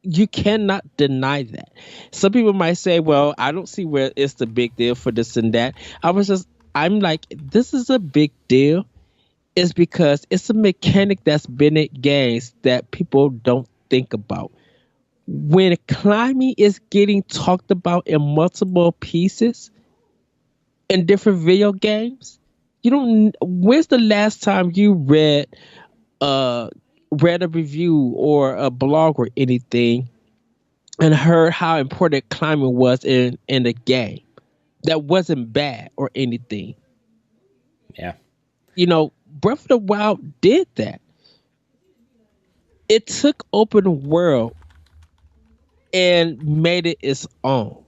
You cannot deny that. Some people might say, well, I don't see where it's the big deal for this and that. I'm like, this is a big deal. It's because it's a mechanic that's been in games that people don't think about. When climbing is getting talked about in multiple pieces in different video games, when's the last time you read a review or a blog or anything and heard how important climbing was in the game? That wasn't bad or anything. Yeah. Breath of the Wild did that. It took open world and made it its own.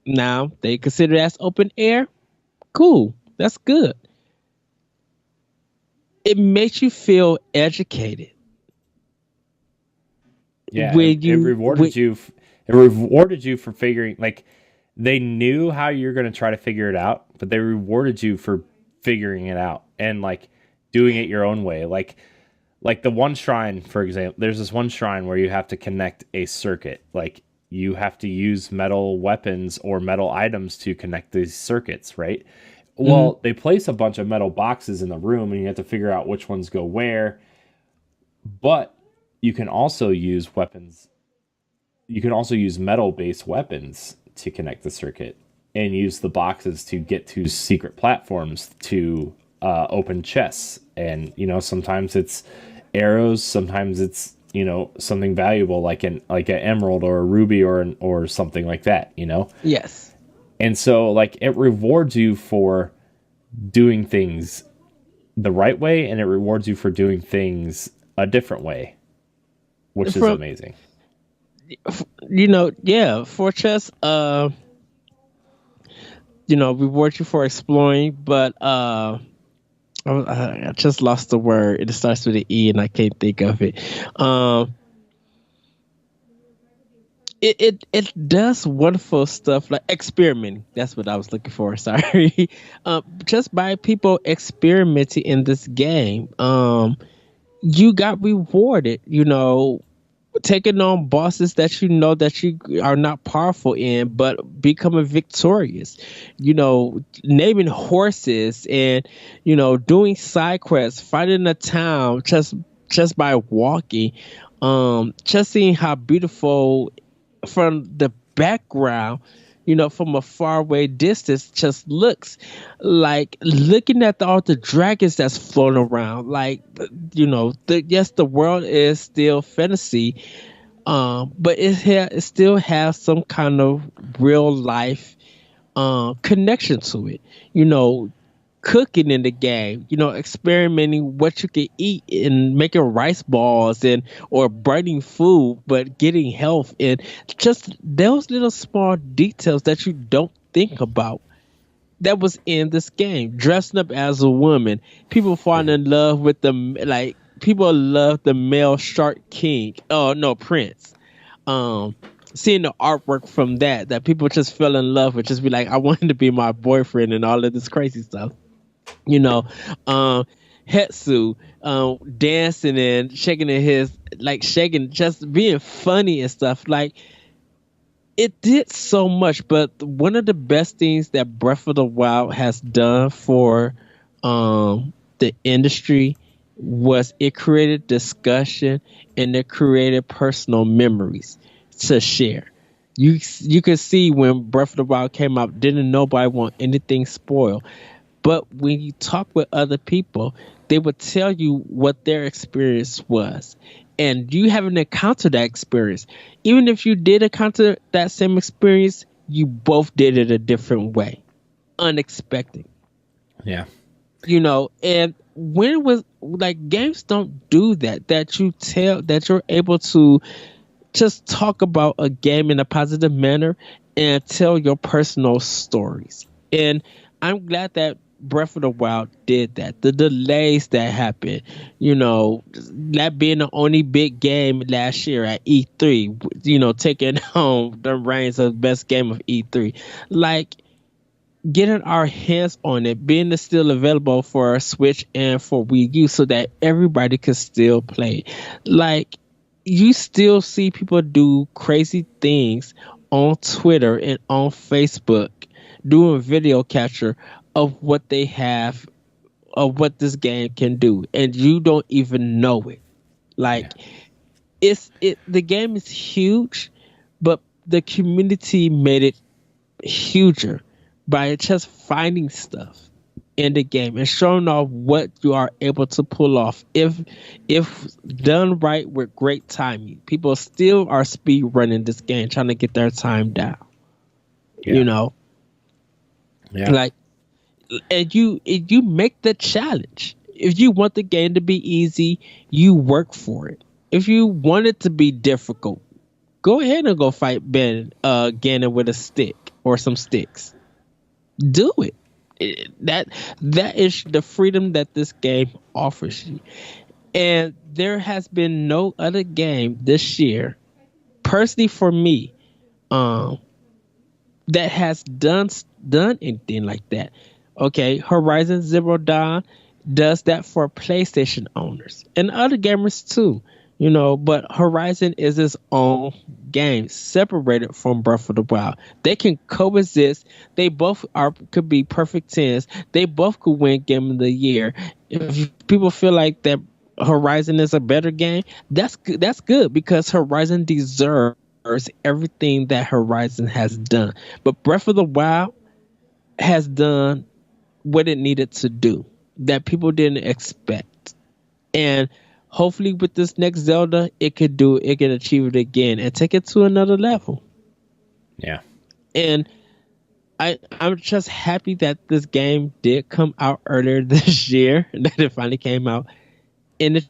Now, they consider that as open air. Cool. That's good. It makes you feel educated. Yeah, it rewarded you. It rewarded you for figuring, like, they knew how you're going to try to figure it out, but they rewarded you for figuring it out and like doing it your own way. Like the one shrine, for example, there's this one shrine where you have to connect a circuit. Like you have to use metal weapons or metal items to connect these circuits, right? Well, they place a bunch of metal boxes in the room and you have to figure out which ones go where. But you can also use weapons. You can also use metal-based weapons to connect the circuit and use the boxes to get to secret platforms to open chests. And, sometimes it's arrows, sometimes it's, something valuable like an emerald or a ruby or something like that, Yes. And so like it rewards you for doing things the right way and it rewards you for doing things a different way, which is amazing. For chess, reward you for exploring, but I just lost the word. It starts with an E, and I can't think of it. It does wonderful stuff like experimenting. That's what I was looking for. Sorry. Just by people experimenting in this game, you got rewarded. taking on bosses that you know that you are not powerful in, but becoming victorious. Naming horses and doing side quests, finding a town just by walking. Just seeing how beautiful from the background, from a far away distance, just looks like looking at all the dragons that's floating around. Like, yes, the world is still fantasy, but it still has some kind of real life connection to it. You know, Cooking in the game, experimenting what you can eat and making rice balls and or burning food, but getting health and just those little small details that you don't think about that was in this game. Dressing up as a woman, people falling in love with people love the male Shark King. Oh no, Prince. Um, Seeing the artwork from that people just fell in love with, just be like, I want him to be my boyfriend and all of this crazy stuff. You know, um, Hetsu dancing and shaking in his shaking, just being funny and stuff. Like it did so much, but one of the best things that Breath of the Wild has done for the industry was it created discussion and it created personal memories to share. You could see when Breath of the Wild came out, didn't nobody want anything spoiled. But when you talk with other people, they would tell you what their experience was. And you haven't encountered that experience. Even if you did encounter that same experience, you both did it a different way. Unexpected. Yeah. And when it was like games don't do that, that you're able to just talk about a game in a positive manner and tell your personal stories. And I'm glad that Breath of the Wild did that. The delays that happened, that being the only big game last year at E3, taking home the reins of best game of E3. Like getting our hands on it, being still available for Switch and for Wii U so that everybody could still play. Like you still see people do crazy things on Twitter and on Facebook doing video capture of what they have, of what this game can do, and you don't even know it. Like the game is huge, but the community made it huger by just finding stuff in the game and showing off what you are able to pull off if done right with great timing. People still are speed running this game trying to get their time down. Yeah. Yeah. Like, and you make the challenge. If you want the game to be easy, you work for it. If you want it to be difficult, go ahead and go fight Ganon with a stick or some sticks. Do it. That is the freedom that this game offers you. And there has been no other game this year, personally for me, that has done anything like that. Okay, Horizon Zero Dawn does that for PlayStation owners and other gamers too. But Horizon is its own game, separated from Breath of the Wild. They can coexist. They both could be perfect tens. They both could win Game of the Year. If people feel like that Horizon is a better game, that's good. That's good because Horizon deserves everything that Horizon has done. But Breath of the Wild has done what it needed to do that people didn't expect. And hopefully with this next Zelda, it could achieve it again and take it to another level. Yeah. And I'm just happy that this game did come out earlier this year, that it finally came out. And it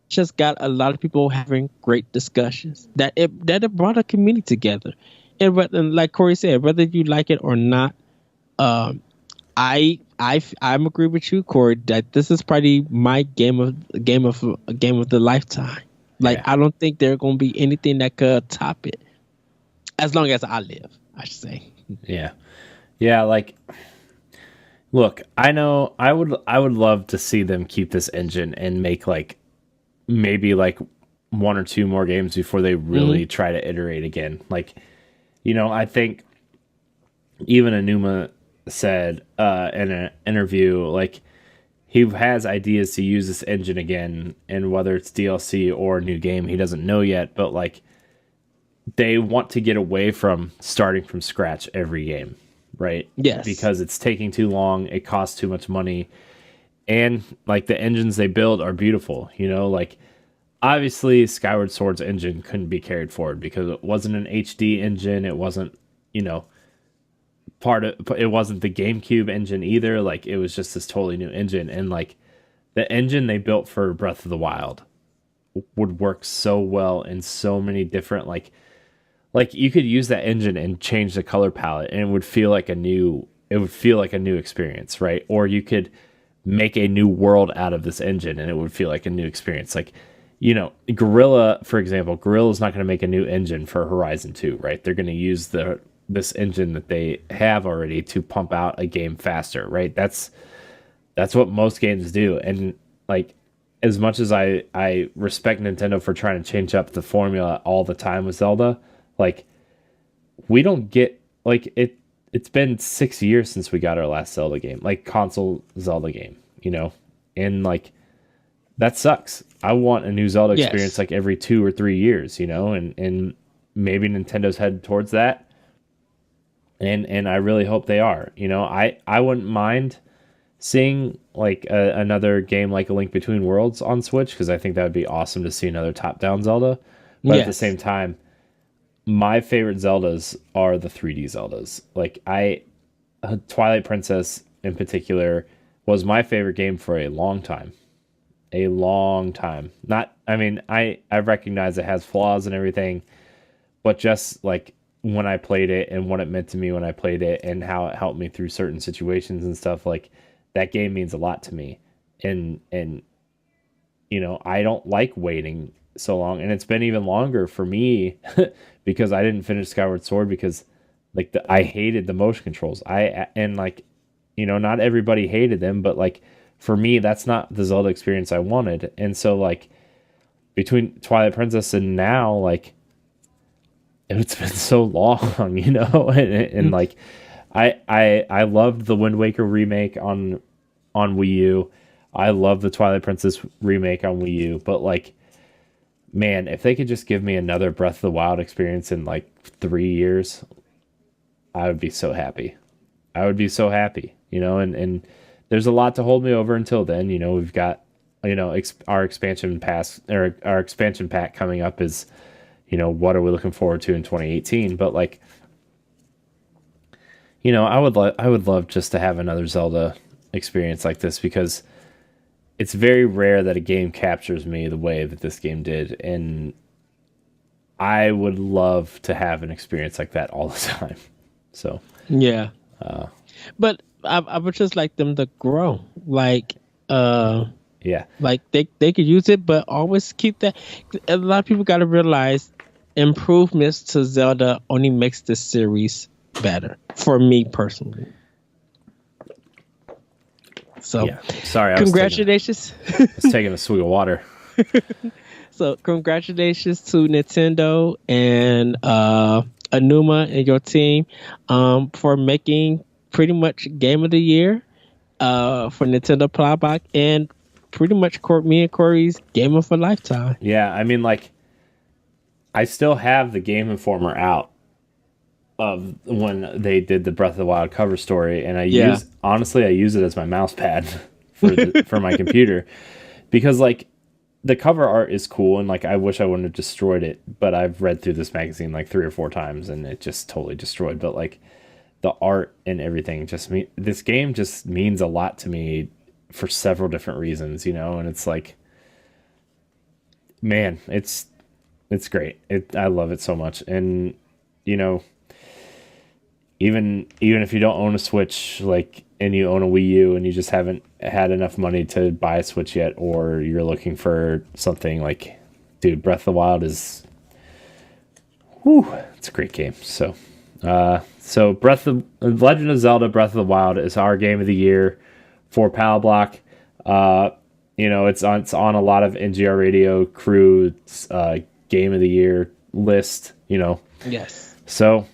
just got a lot of people having great discussions. That it brought a community together. And like Corey said, whether you like it or not, I'm agree with you, Corey, that this is probably my game of the lifetime. Like I don't think there's gonna be anything that could top it, as long as I live, I should say. Yeah. Like, look, I know I would love to see them keep this engine and make maybe one or two more games before they really try to iterate again. Like, I think even Anuma said in an interview, like, he has ideas to use this engine again, and whether it's DLC or a new game, he doesn't know yet, but like, they want to get away from starting from scratch every game, right? Yes. Because it's taking too long, it costs too much money, and like the engines they build are beautiful, like obviously Skyward Sword's engine couldn't be carried forward because it wasn't an HD engine, it wasn't, it wasn't the GameCube engine either, like it was just this totally new engine, and like the engine they built for Breath of the Wild would work so well in so many different like you could use that engine and change the color palette and it would feel like a new experience, right? Or you could make a new world out of this engine and it would feel like a new experience. Like, Gorilla, for example, Gorilla's not going to make a new engine for Horizon 2, right? They're going to use this engine that they have already to pump out a game faster, right? That's what most games do. And like, as much as I respect Nintendo for trying to change up the formula all the time with Zelda, like, we don't get, like, it's been 6 years since we got our last Zelda game, like console Zelda game, and like, that sucks. I want a new Zelda experience like every 2 or 3 years, and maybe Nintendo's headed towards that. And I really hope they are. I wouldn't mind seeing like another game like A Link Between Worlds on Switch, because I think that would be awesome to see another top-down Zelda. But at the same time, my favorite Zeldas are the 3D Zeldas. Like, Twilight Princess in particular was my favorite game for a long time. A long time. I recognize it has flaws and everything, but just like when I played it and what it meant to me when I played it and how it helped me through certain situations and stuff, like, that game means a lot to me. And I don't like waiting so long, and it's been even longer for me because I didn't finish Skyward Sword because like I hated the motion controls. Not everybody hated them, but like for me that's not the Zelda experience I wanted. And so like between Twilight Princess and now, like, it's been so long, and like I loved the Wind Waker remake on Wii U. I love the Twilight Princess remake on Wii U, but like, man, if they could just give me another Breath of the Wild experience in like 3 years, I would be so happy. And there's a lot to hold me over until then. We've got, our expansion pass, or our expansion pack coming up is, what are we looking forward to in 2018? But like, I would love just to have another Zelda experience like this, because it's very rare that a game captures me the way that this game did, and I would love to have an experience like that all the time. So yeah, but I would just like them to grow, like like they could use it, but always keep that. A lot of people got to realize improvements to Zelda only makes this series better for me personally. So, yeah. Sorry, congratulations. I was taking a swig of water. So, congratulations to Nintendo and Anuma and your team for making pretty much Game of the Year for Nintendo Plowback, and pretty much me and Corey's Game of a Lifetime. Yeah, I mean, like, I still have the Game Informer out of when they did the Breath of the Wild cover story, and I use it as my mouse pad for my computer, because like the cover art is cool, and like I wish I wouldn't have destroyed it, but I've read through this magazine like 3 or 4 times and it just totally destroyed. But like the art and everything this game just means a lot to me for several different reasons, and it's like, man, it's great. I love it so much. And even if you don't own a Switch, like, and you own a Wii U and you just haven't had enough money to buy a Switch yet, or you're looking for something, like, dude, Breath of the Wild is, it's a great game. So Legend of Zelda Breath of the Wild is our game of the year for Pal Block. It's on a lot of NGR Radio crew's game of the year list. Yes. So,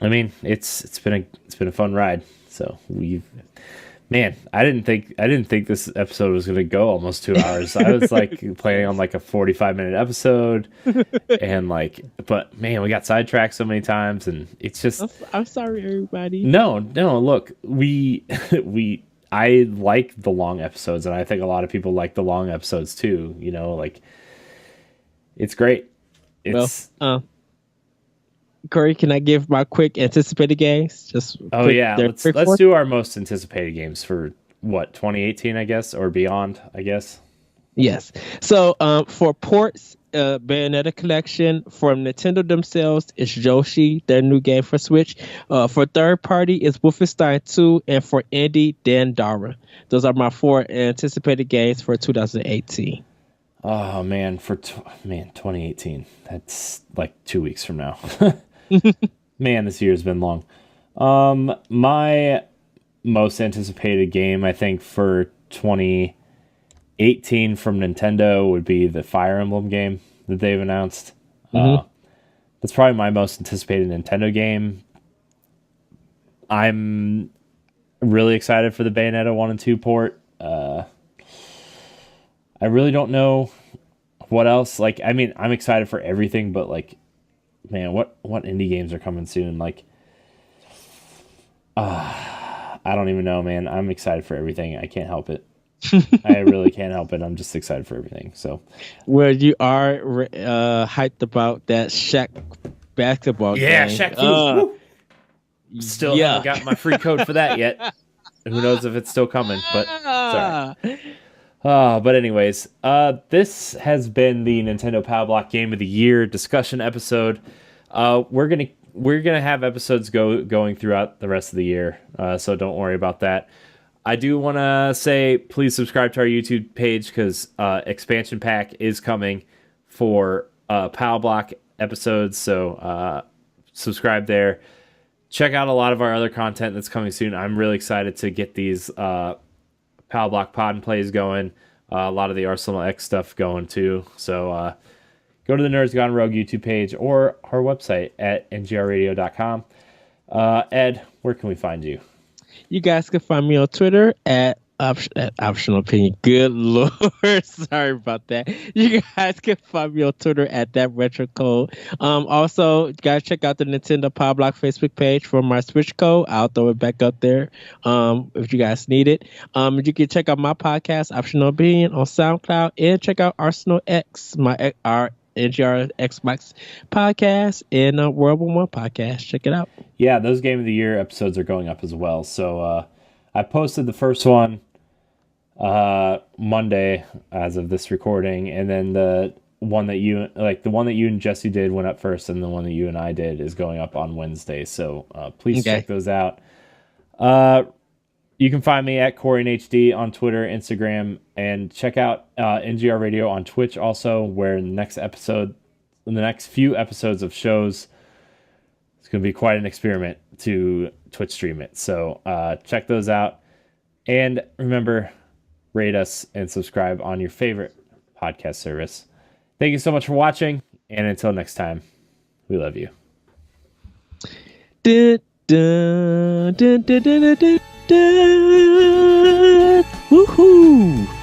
I mean, it's been a fun ride. So I didn't think this episode was gonna go almost 2 hours. I was like planning on like a 45-minute episode, and but man, we got sidetracked so many times, and it's just. I'm sorry, everybody. No. Look, I like the long episodes, and I think a lot of people like the long episodes too. It's great. Corey, can I give my quick anticipated games? Let's do our most anticipated games for 2018, I guess, or beyond, I guess. Yes. So for ports, Bayonetta collection from Nintendo themselves is Yoshi, their new game for Switch. For third party is Wolfenstein 2, and for indie, Dandara. Those are my 4 anticipated games for 2018. Oh man, 2018. That's like 2 weeks from now. Man, this year's been long. My most anticipated game, I think, for 2018 from Nintendo would be the Fire Emblem game that they've announced. That's probably my most anticipated Nintendo game. I'm really excited for the Bayonetta 1 and 2 port. I really don't know what else. I'm excited for everything, but man, what indie games are coming soon? I don't even know, man. I'm excited for everything. I can't help it. I really can't help it. I'm just excited for everything. So, well, you are hyped about that Shaq basketball game. Yeah, Shaq Fu. Still haven't got my free code for that yet. Who knows if it's still coming? But sorry. But anyways, this has been the Nintendo Power Block Game of the Year discussion episode. We're gonna have episodes going throughout the rest of the year, so don't worry about that. I do want to say, please subscribe to our YouTube page because expansion pack is coming for Power Block episodes. So subscribe there. Check out a lot of our other content that's coming soon. I'm really excited to get these Power Block pod and plays going. A lot of the Arsenal X stuff going too. So go to the Nerds Gone Rogue YouTube page or our website at ngrradio.com. Ed, where can we find you? You guys can find me on Twitter at Optional Opinion. Good Lord. Sorry about that. You guys can find me on Twitter at That Retro Code. Also, you guys check out the Nintendo Power Block Facebook page for my Switch code. I'll throw it back up there if you guys need it. You can check out my podcast, Optional Opinion, on SoundCloud, and check out Arsenal X, our NGR Xbox podcast, and World War One podcast. Check it out. Yeah, those Game of the Year episodes are going up as well. So I posted the first one Monday as of this recording, and then the one that you and Jesse did went up first, and the one that you and I did is going up on Wednesday. So please check those out. You can find me at CoreyNHD on Twitter, Instagram, and check out NGR Radio on Twitch also, where in the next few episodes of shows, it's going to be quite an experiment to Twitch stream it. So check those out. And remember, rate us and subscribe on your favorite podcast service. Thank you so much for watching, and until next time, we love you. Woohoo!